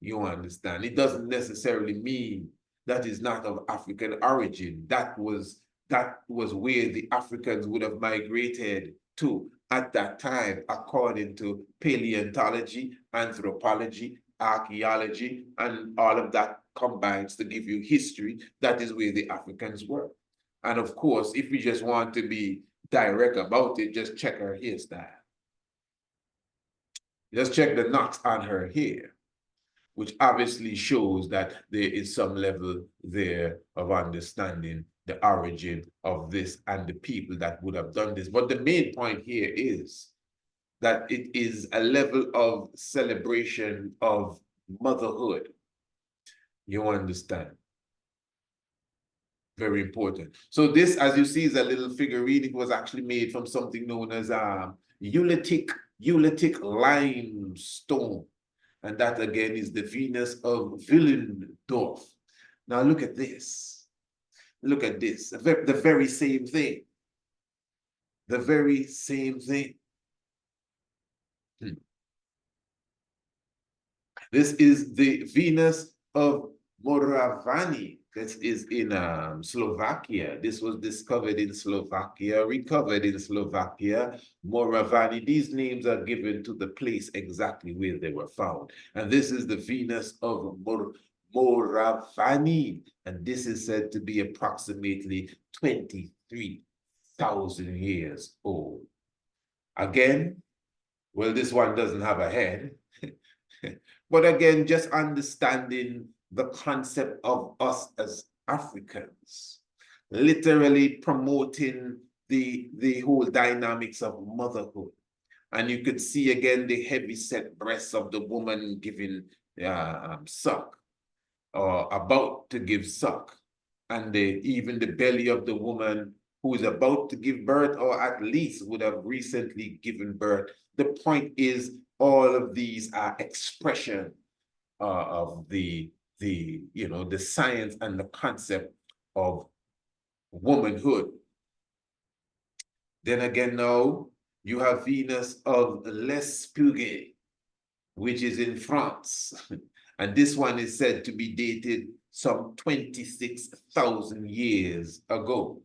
You understand? It doesn't necessarily mean that is not of African origin. That was that was where the Africans would have migrated to at that time, according to paleontology, anthropology, archaeology, and all of that combines to give you history. That is where the Africans were. And of course, if we just want to be direct about it, just check her hairstyle. Just check the knots on her hair, which obviously shows that there is some level there of understanding the origin of this and the people that would have done this. But the main point here is that it is a level of celebration of motherhood. You understand? Very important. So this, as you see, is a little figurine. It was actually made from something known as Ulitic limestone. And that again is the Venus of Willendorf. Now look at this. Look at this. The very same thing. The very same thing. This is the Venus of Moravani. This is in Slovakia. This was discovered in Slovakia, recovered in Slovakia. Moravani, these names are given to the place exactly where they were found. And this is the Venus of Moravani. And this is said to be approximately 23,000 years old. Again, well, this one doesn't have a head. But again, just understanding the concept of us as Africans, literally promoting the whole dynamics of motherhood. And you could see again the heavy set breasts of the woman giving suck or about to give suck. And even the belly of the woman who is about to give birth or at least would have recently given birth. The point is all of these are expression of the science and the concept of womanhood. Then again, now you have Venus of Lespugue, which is in France. And this one is said to be dated some 26,000 years ago.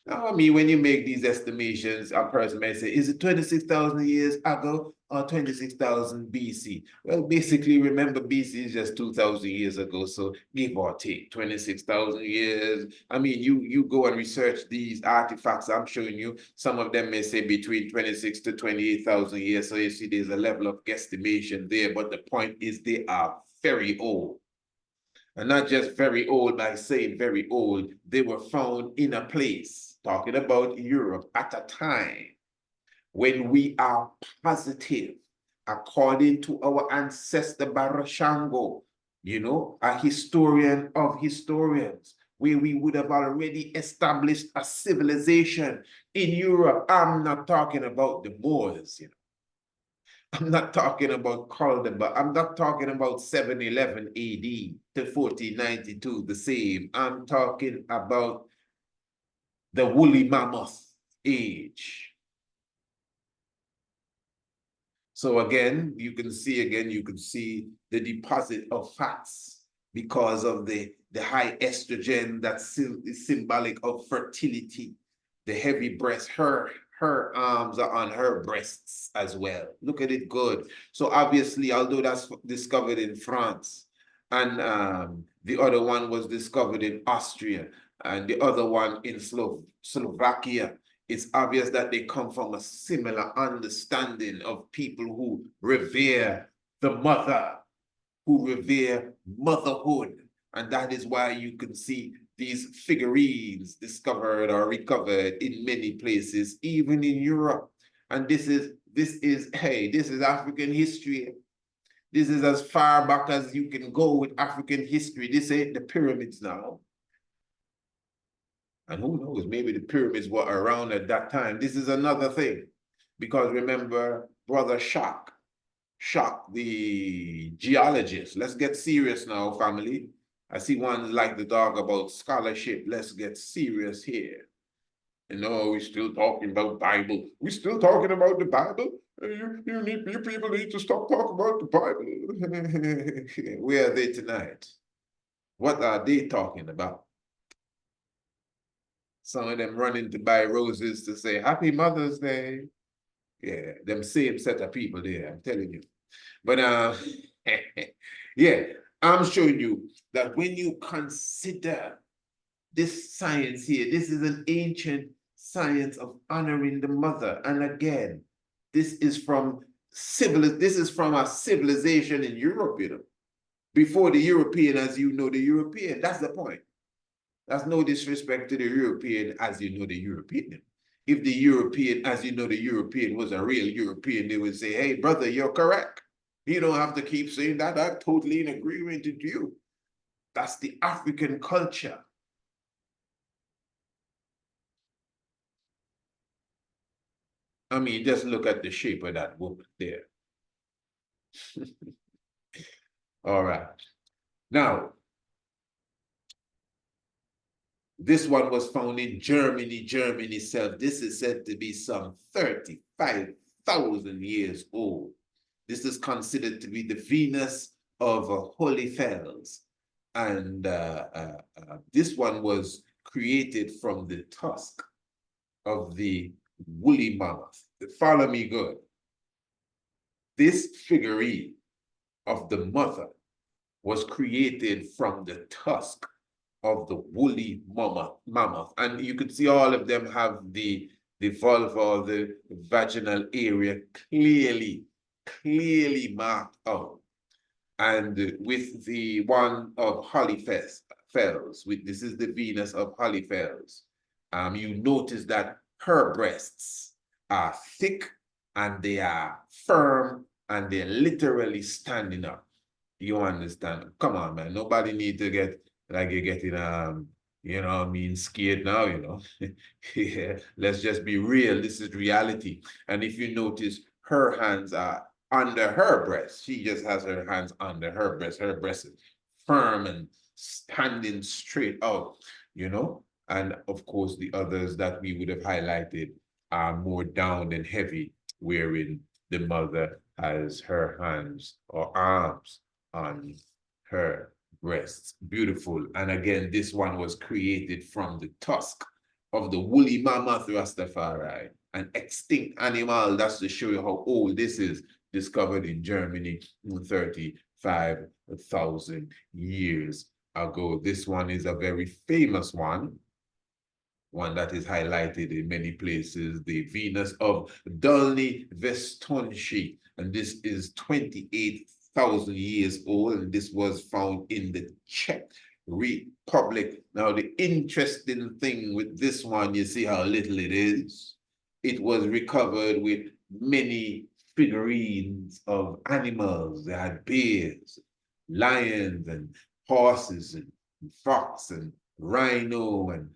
Now, I mean, when you make these estimations, a person may say, is it 26,000 years ago or 26,000 BC? Well, basically, remember, BC is just 2,000 years ago, so give or take 26,000 years. I mean, you go and research these artifacts I'm showing you. Some of them may say between 26 to 28,000 years. So you see, there's a level of guesstimation there, but the point is they are very old. And not just very old by saying very old, they were found in a place, talking about Europe, at a time when we are positive, according to our ancestor Barashango, a historian of historians, where we would have already established a civilization in Europe. I'm not talking about the Moors, I'm not talking about Cordoba. I'm not talking about 711 AD to 1492, the same. I'm talking about the woolly mammoth age. So again, you can see the deposit of fats because of the high estrogen that is symbolic of fertility, the heavy breast, her arms are on her breasts as well. Look at it good. So obviously, although that's discovered in France, and the other one was discovered in Austria, and the other one in Slovakia, it's obvious that they come from a similar understanding of people who revere the mother, who revere motherhood. And that is why you can see these figurines discovered or recovered in many places, even in Europe. And this is African history. This is as far back as you can go with African history. This ain't the pyramids now. And who knows, maybe the pyramids were around at that time. This is another thing. Because remember, Brother Shock, the geologist. Let's get serious now, family. I see one like the dog about scholarship. Let's get serious here. We're still talking about Bible. We're still talking about the Bible. You people need to stop talking about the Bible. Where are they tonight? What are they talking about? Some of them running to buy roses to say Happy Mother's Day. Yeah, them same set of people there, I'm telling you. But yeah, I'm showing you that when you consider this science here, this is an ancient science of honoring the mother. And again, this is from a civilization in Europe, you know. Before the European, as you know, the European. That's the point. That's no disrespect to the European, as you know, the European. If the European, as you know, the European was a real European, they would say, hey, brother, you're correct. You don't have to keep saying that. I'm totally in agreement with you. That's the African culture. I mean, just look at the shape of that woman there. All right. Now, this one was found in Germany itself. This is said to be some 35,000 years old. This is considered to be the Venus of Holyfels. And this one was created from the tusk of the woolly mammoth. Follow me good. This figurine of the mother was created from the tusk of the woolly mammoth. And you could see all of them have the vulva or the vaginal area clearly marked out. And with the one of Holyfels, this is the Venus of Holyfels, you notice that her breasts are thick and they are firm and they're literally standing up. You understand? Come on, man. Nobody need to get like you're getting you know what I mean, scared now, you know. Yeah, let's just be real. This is reality. And if you notice, her hands are under her breast. She just has her hands under her breast. Her breast is firm and standing straight out, you know. And of course, the others that we would have highlighted are more down and heavy, wherein the mother has her hands or arms on her breasts. Beautiful. And again, this one was created from the tusk of the woolly mammoth Rastafari, an extinct animal. That's to show you how old this is. Discovered in Germany 35,000 years ago. This one is a very famous one that is highlighted in many places, the Venus of Dolny Vestonshi. And this is 28,000 years old, and this was found in the Czech Republic. Now, the interesting thing with this one, you see how little it is. It was recovered with many figurines of animals. They had bears, lions, and horses, and fox, and rhino, and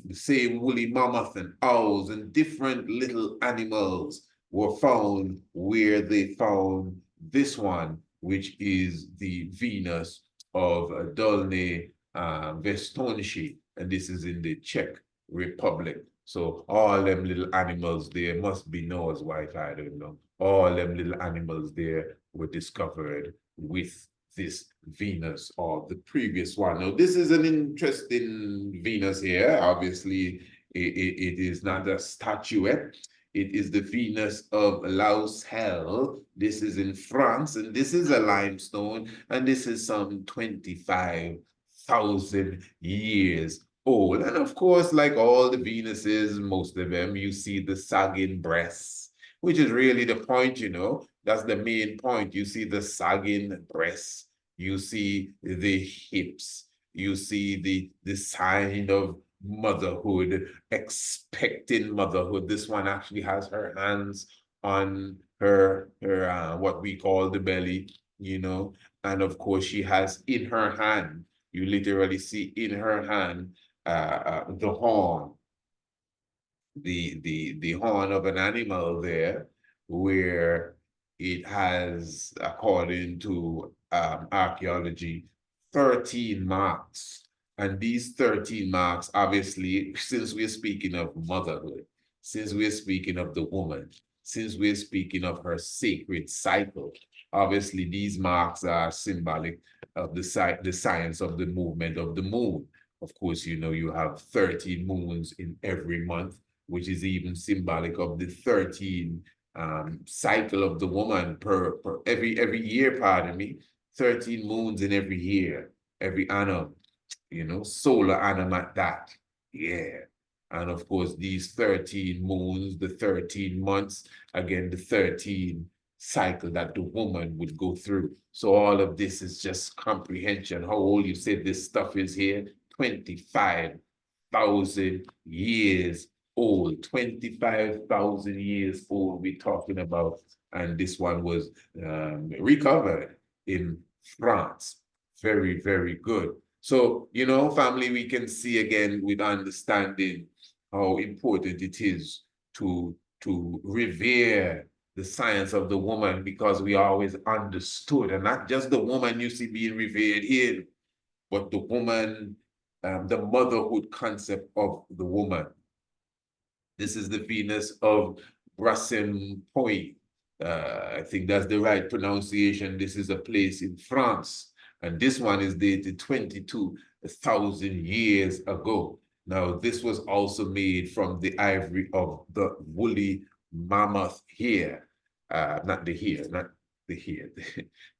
the same woolly mammoth, and owls, and different little animals were found where they found this one, which is the Venus of Dolny Vestonshi, and this is in the Czech Republic. So all them little animals there must be Noah's wife, I don't know. All them little animals there were discovered with this Venus or the previous one. Now, this is an interesting Venus here. Obviously, it is not a statuette. It is the Venus of Lausel. This is in France, and this is a limestone, and this is some 25,000 years old. And of course, like all the Venuses, most of them, you see the sagging breasts, which is really the point, you know. That's the main point. You see the sagging breasts, you see the hips, you see the sign of motherhood, expecting motherhood. This one actually has her hands on her what we call the belly, you know. And of course, she has in her hand, you literally see in her hand the horn, the horn of an animal there, where it has, according to archaeology, 13 marks. And these 13 marks, obviously, since we're speaking of motherhood, since we're speaking of the woman, since we're speaking of her sacred cycle, obviously these marks are symbolic of the science of the movement of the moon. Of course, you know, you have 13 moons in every month, which is even symbolic of the 13 cycle of the woman per every year, pardon me, 13 moons in every year, every annum, you know, solar annum at that. Yeah. And of course, these 13 moons, the 13 months, again, the 13 cycle that the woman would go through. So all of this is just comprehension. How old you said this stuff is here? 25,000 years old. 25,000 years old we're talking about. And this one was recovered in France. Very, very good. So, you know, family, we can see again with understanding how important it is to revere the science of the woman, because we always understood, and not just the woman you see being revered here, but the woman, the motherhood concept of the woman. This is the Venus of Brasempouille. I think that's the right pronunciation. This is a place in France. And this one is dated 22,000 years ago. Now, this was also made from the ivory of the woolly mammoth here. Not the here, not the here,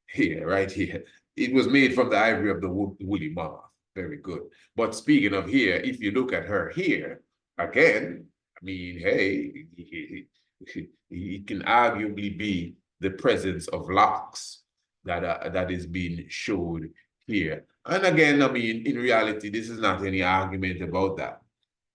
here, right here. It was made from the ivory of the woolly mammoth. Very good. But speaking of here, if you look at her here, again, I mean, hey, it can arguably be the presence of locks that is being showed here. And again, I mean, in reality, this is not any argument about that.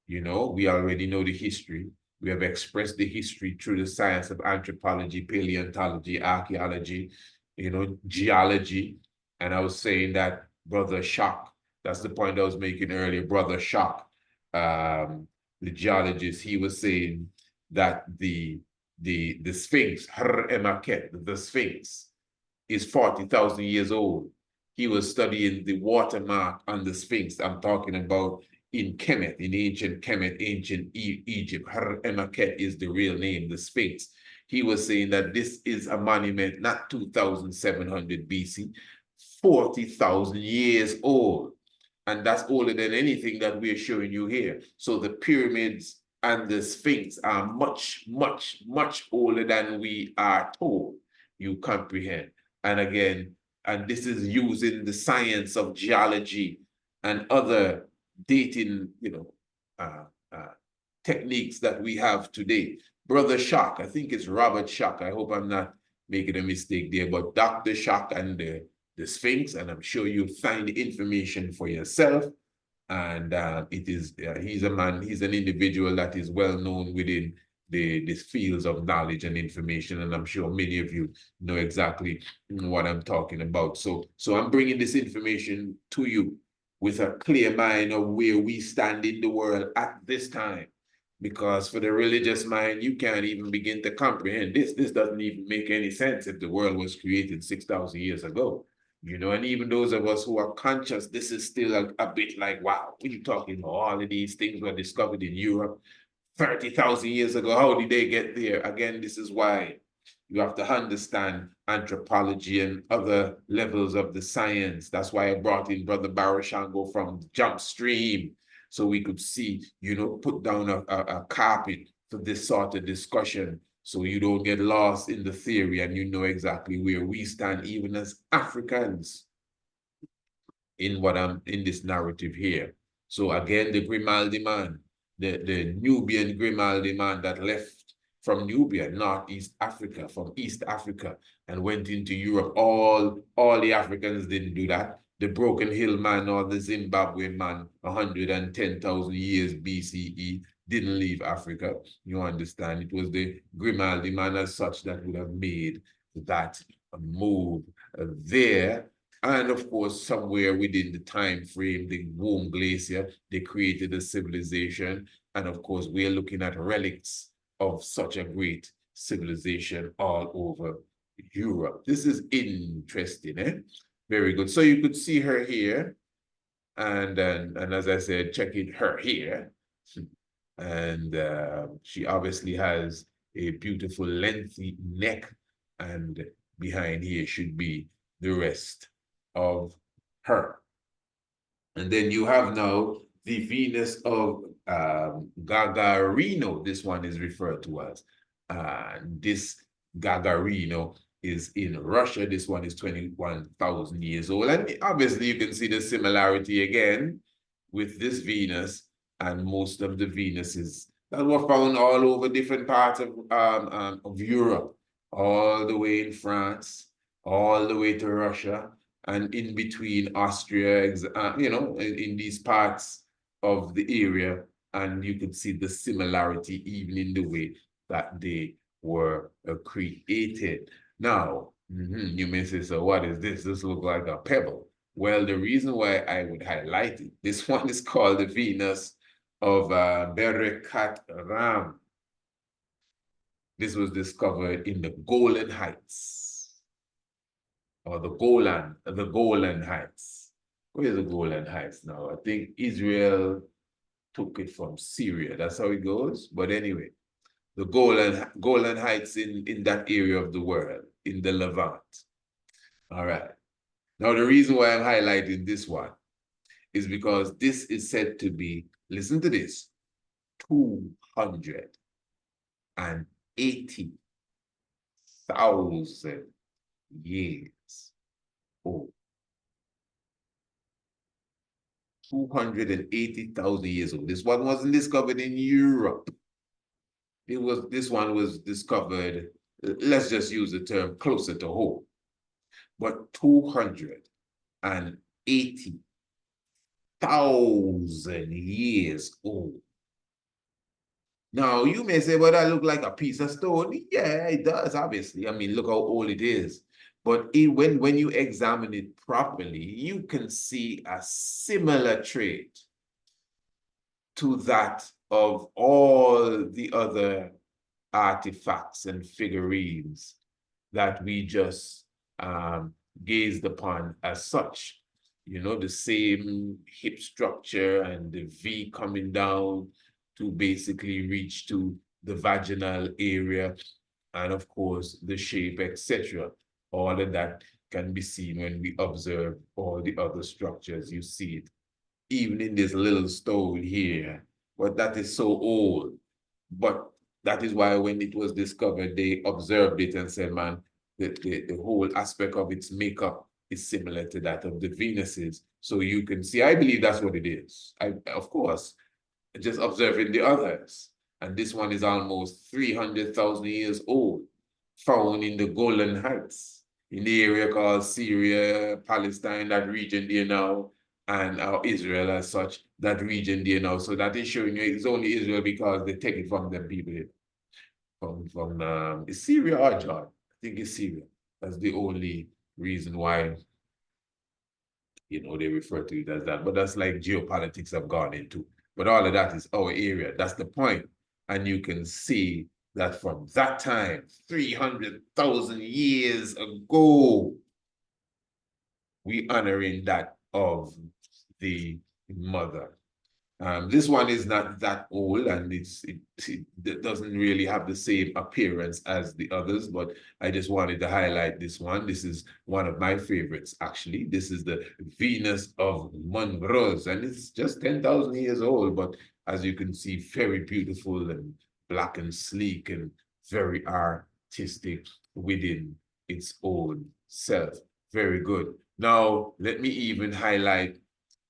You know, we already know the history. We have expressed the history through the science of anthropology, paleontology, archaeology, you know, geology. And I was saying that Brother Shock, that's the point I was making earlier, Brother Shock, the geologist, he was saying that the Sphinx, the Sphinx, is 40,000 years old. He was studying the watermark on the Sphinx. I'm talking about in Kemet, in ancient Kemet, ancient Egypt. Har-Emaket is the real name, the Sphinx. He was saying that this is a monument, not 2,700 BC, 40,000 years old. And that's older than anything that we're showing you here. So the pyramids and the Sphinx are much, much, much older than we are told. You comprehend. And again, and this is using the science of geology and other dating, you know, techniques that we have today. Brother Shock, I think it's Robert Shock. I hope I'm not making a mistake there, but Dr. Shock and the Sphinx, and I'm sure you'll find the information for yourself. And it is, he's a man, he's an individual that is well known within the fields of knowledge and information, and I'm sure many of you know exactly what I'm talking about. So I'm bringing this information to you with a clear mind of where we stand in the world at this time. Because for the religious mind, you can't even begin to comprehend this. This doesn't even make any sense if the world was created 6,000 years ago. You know, and even those of us who are conscious, this is still a bit like, wow, what are you talking about? All of these things were discovered in Europe 30,000 years ago. How did they get there? Again, this is why you have to understand anthropology and other levels of the science. That's why I brought in Brother Barashango from Jump Stream, so we could see, you know, put down a carpet for this sort of discussion, so you don't get lost in the theory and you know exactly where we stand, even as Africans, in this narrative here. So again, the Grimaldi man, the Nubian Grimaldi man that left from Nubia, Northeast Africa, from East Africa, and went into Europe. All the Africans didn't do that. The Broken Hill man or the Zimbabwe man, 110,000 years BCE, didn't leave Africa. You understand? It was the Grimaldi man as such that would have made that move there. And of course, somewhere within the time frame, the Warm Glacier, they created a civilization. And of course, we are looking at relics of such a great civilization all over Europe. This is interesting, eh? Very good. So you could see her here. And as I said, checking her here. And she obviously has a beautiful lengthy neck, and behind here should be the rest of her. And then you have now the Venus of Gagarino. This one is referred to as. This Gagarino is in Russia. This one is 21,000 years old. And obviously you can see the similarity again with this Venus and most of the Venuses that were found all over different parts of Europe, all the way in France, all the way to Russia, and in between Austria, you know, in these parts of the area. And you could see the similarity even in the way that they were created. Now, you may say, so what is this? This looks like a pebble. Well, the reason why I would highlight it, this one is called the Venus of Berekat Ram. This was discovered in the Golan Heights, or the Golan Heights. Where's the Golan Heights now? I think Israel took it from Syria. That's how it goes. But anyway, the Golan Heights in that area of the world, in the Levant. All right. Now, the reason why I'm highlighting this one is because this is said to be, listen to this, 280,000 years old. 280,000 years old. This one wasn't discovered in Europe. This one was discovered, let's just use the term closer to home, but 280,000 years old. Now, you may say, well, that look like a piece of stone. Yeah, it does, obviously. I mean, look how old it is. But when you examine it properly, you can see a similar trait to that of all the other artifacts and figurines that we just gazed upon as such. You know, the same hip structure and the V coming down to basically reach to the vaginal area, and of course the shape, etc. All of that can be seen when we observe all the other structures. You see it even in this little stone here, but that is so old. But that is why when it was discovered, they observed it and said, man, the whole aspect of its makeup is similar to that of the Venuses. So you can see, I believe that's what it is. Of course, just observing the others. And this one is almost 300,000 years old, found in the Golan Heights, in the area called Syria, Palestine, that region there now, and Israel as such, that region there now. So that is showing you it's only Israel because they take it from them people from it's Syria or Jordan. I think it's Syria. That's the only reason why, you know, they refer to it as that. But that's like geopolitics have gone into. But all of that is our area. That's the point. And you can see that from that time, 300,000 years ago, we honoring that of the mother. This one is not that old, and it doesn't really have the same appearance as the others, but I just wanted to highlight this one. This is one of my favorites, actually. This is the Venus of Monrose, and it's just 10,000 years old, but as you can see, very beautiful and black and sleek and very artistic within its own self. Very good. Now, let me even highlight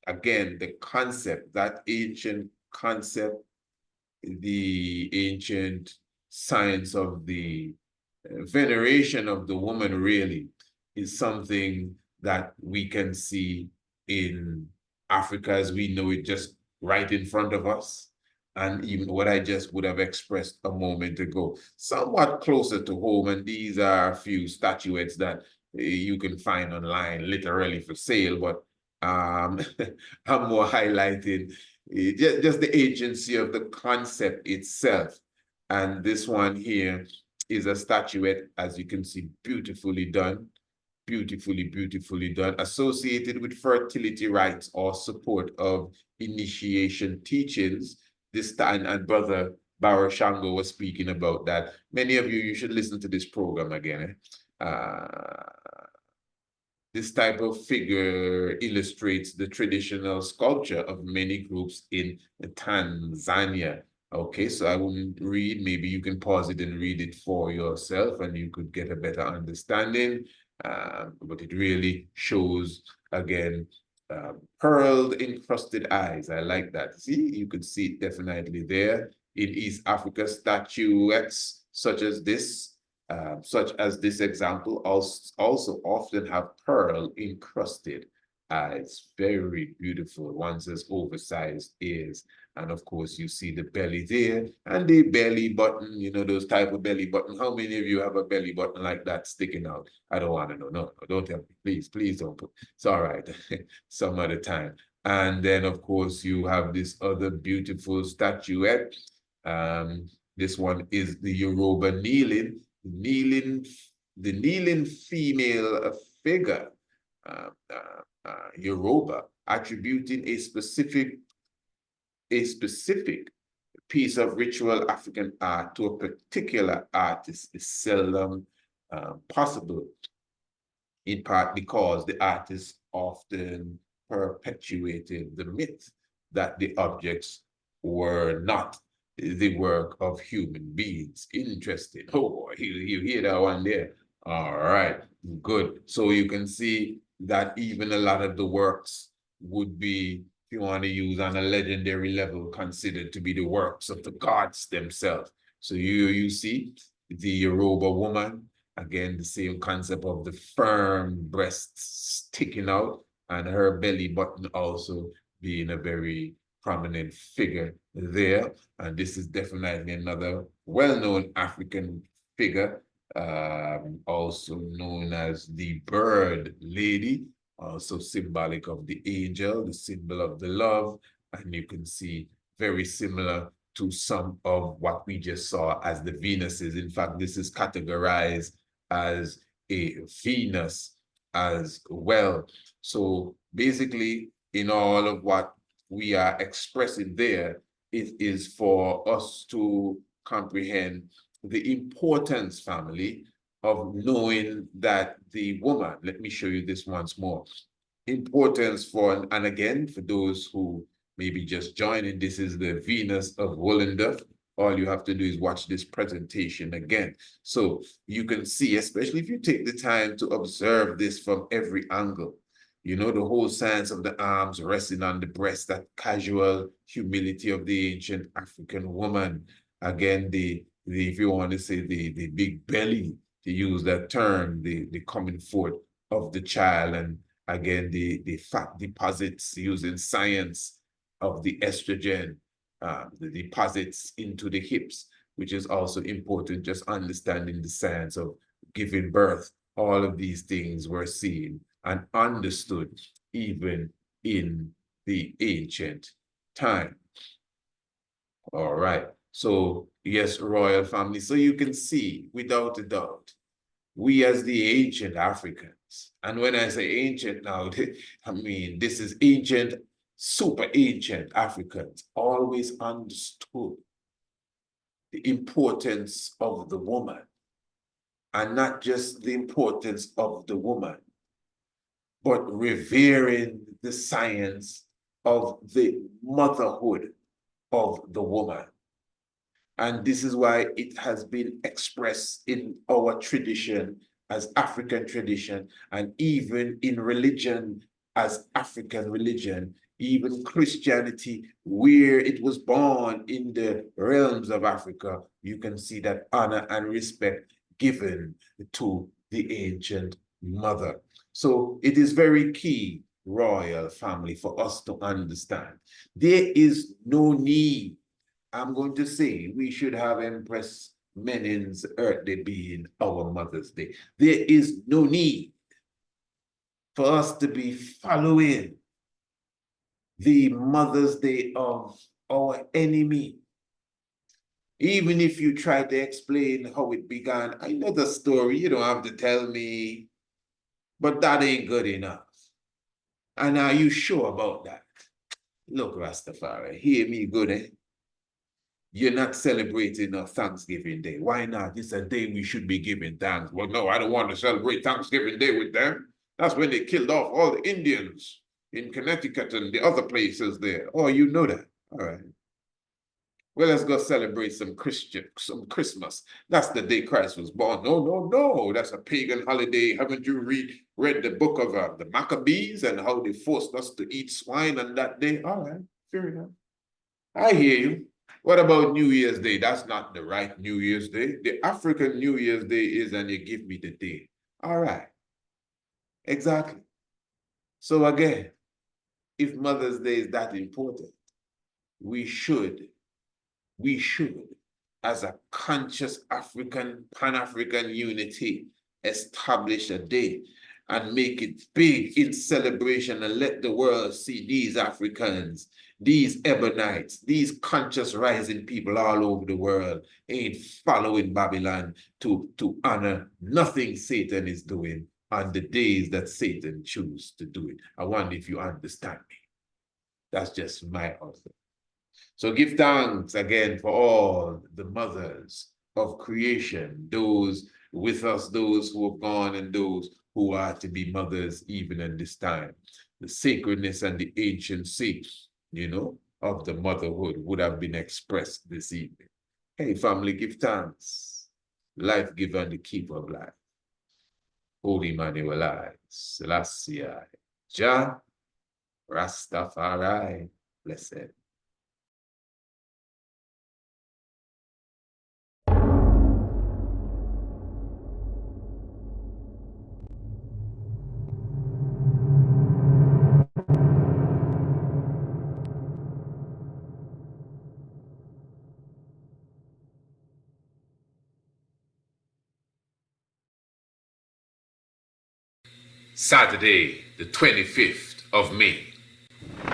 again, the concept, that ancient concept, the ancient science of the veneration of the woman really is something that we can see in Africa as we know it, just right in front of us. And even what I just would have expressed a moment ago, somewhat closer to home. And these are a few statuettes that you can find online, literally for sale, but I'm more highlighting just the agency of the concept itself. And this one here is a statuette, as you can see, beautifully done, beautifully done, associated with fertility rites or support of initiation teachings. This time, and Brother Barashango was speaking about that. Many of you should listen to this program again. this type of figure illustrates the traditional sculpture of many groups in Tanzania. Okay, so I wouldn't read, maybe you can pause it and read it for yourself and you could get a better understanding. But it really shows, again, pearl encrusted eyes. I like that. See, you could see it definitely there. In East Africa, statuettes such as this example also often have pearl encrusted eyes. Very beautiful. One says oversized ears. And of course, you see the belly there and the belly button, you know, those type of belly button. How many of you have a belly button like that sticking out? I don't want to know. No, don't tell me. Please, please don't put. It's all right. Some other time. And then, of course, you have this other beautiful statuette. This one is the Yoruba the kneeling female figure, Yoruba, attributing a specific piece of ritual African art to a particular artist is seldom possible, in part because the artist often perpetuated the myth that the objects were not the work of human beings. Interesting. Oh boy, you hear that one there. All right, good. So you can see that even a lot of the works would be, if you want to use on a legendary level, considered to be the works of the gods themselves. So you see the Yoruba woman, again, the same concept of the firm breasts sticking out and her belly button also being a very prominent figure there. And this is definitely another well-known African figure, also known as the bird lady, also symbolic of the angel, the symbol of the love. And you can see very similar to some of what we just saw as the Venuses. In fact, this is categorized as a Venus as well. So basically, in all of what we are expressing there, it is for us to comprehend the importance, family, of knowing that the woman, let me show you this once more, importance for, and again, for those who maybe just joining, this is the Venus of Wollendorf. All you have to do is watch this presentation again. So you can see, especially if you take the time to observe this from every angle, you know, the whole science of the arms resting on the breast, that casual humility of the ancient African woman. Again, if you want to say the big belly, to use that term, the coming forth of the child, and again, the fat deposits using science of the estrogen, the deposits into the hips, which is also important, just understanding the science of giving birth. All of these things were seen and understood even in the ancient time. All right. So yes, royal family. So you can see, without a doubt, we as the ancient Africans, and when I say ancient now, I mean, this is ancient, super ancient Africans, always understood the importance of the woman, and not just the importance of the woman, but revering the science of the motherhood of the woman. And this is why it has been expressed in our tradition as African tradition, and even in religion as African religion, even Christianity, where it was born in the realms of Africa, you can see that honor and respect given to the ancient mother. So it is very key, royal family, for us to understand. There is no need, I'm going to say, we should have Empress Menin's Earth Day being our Mother's Day. There is no need for us to be following the Mother's Day of our enemy. Even if you try to explain how it began, I know the story, you don't have to tell me, but that ain't good enough. And are you sure about that? Look, Rastafari, hear me good, eh? You're not celebrating a Thanksgiving Day. Why not? It's a day we should be giving thanks. Well, no, I don't want to celebrate Thanksgiving Day with them. That's when they killed off all the Indians in Connecticut and the other places there. Oh, you know that. All right. Well, let's go celebrate some Christmas. That's the day Christ was born. No. That's a pagan holiday. Haven't you read the book of the Maccabees and how they forced us to eat swine on that day? All right, fair enough. I hear you. What about New Year's Day? That's not the right New Year's Day. The African New Year's Day is, and you give me the day. All right. Exactly. So again, if Mother's Day is that important, we should, as a conscious African, Pan-African unity, establish a day and make it big in celebration and let the world see these Africans, these Ebonites, these conscious rising people all over the world ain't following Babylon to honor nothing Satan is doing on the days that Satan chooses to do it. I wonder if you understand me. That's just my answer. So give thanks again for all the mothers of creation, those with us, those who have gone, and those who are to be mothers even in this time. The sacredness and the anciency, of the motherhood would have been expressed this evening. Hey, family, give thanks. Life giver and the keeper of life. Holy Emmanuel I, Selassie I, Jah, Rastafari, blessed. Saturday, the 25th of May.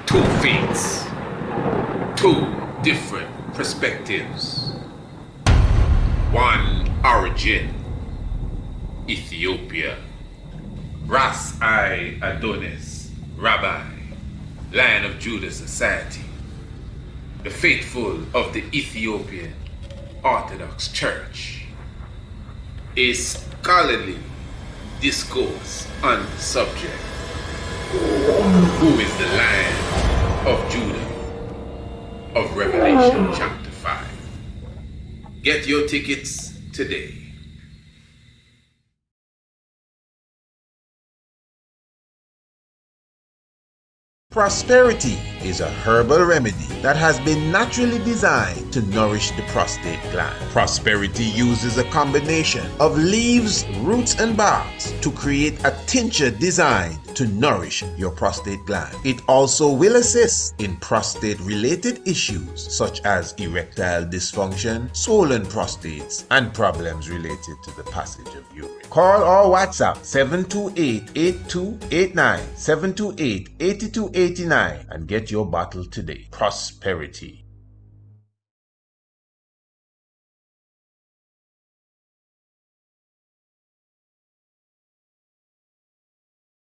Two faiths, two different perspectives. One origin, Ethiopia. Ras I Adonis, Rabbi, Lion of Judah Society. The faithful of the Ethiopian Orthodox Church. A scholarly discourse on the subject. Who is the Lion of Judah of Revelation chapter 5? Get your tickets today. Prosperity is a herbal remedy that has been naturally designed to nourish the prostate gland. Prosperity uses a combination of leaves, roots, and barks to create a tincture designed to nourish your prostate gland. It also will assist in prostate-related issues such as erectile dysfunction, swollen prostates, and problems related to the passage of urine. Call or WhatsApp 728-8289, 728-8289 and get your bottle today. Prosperity.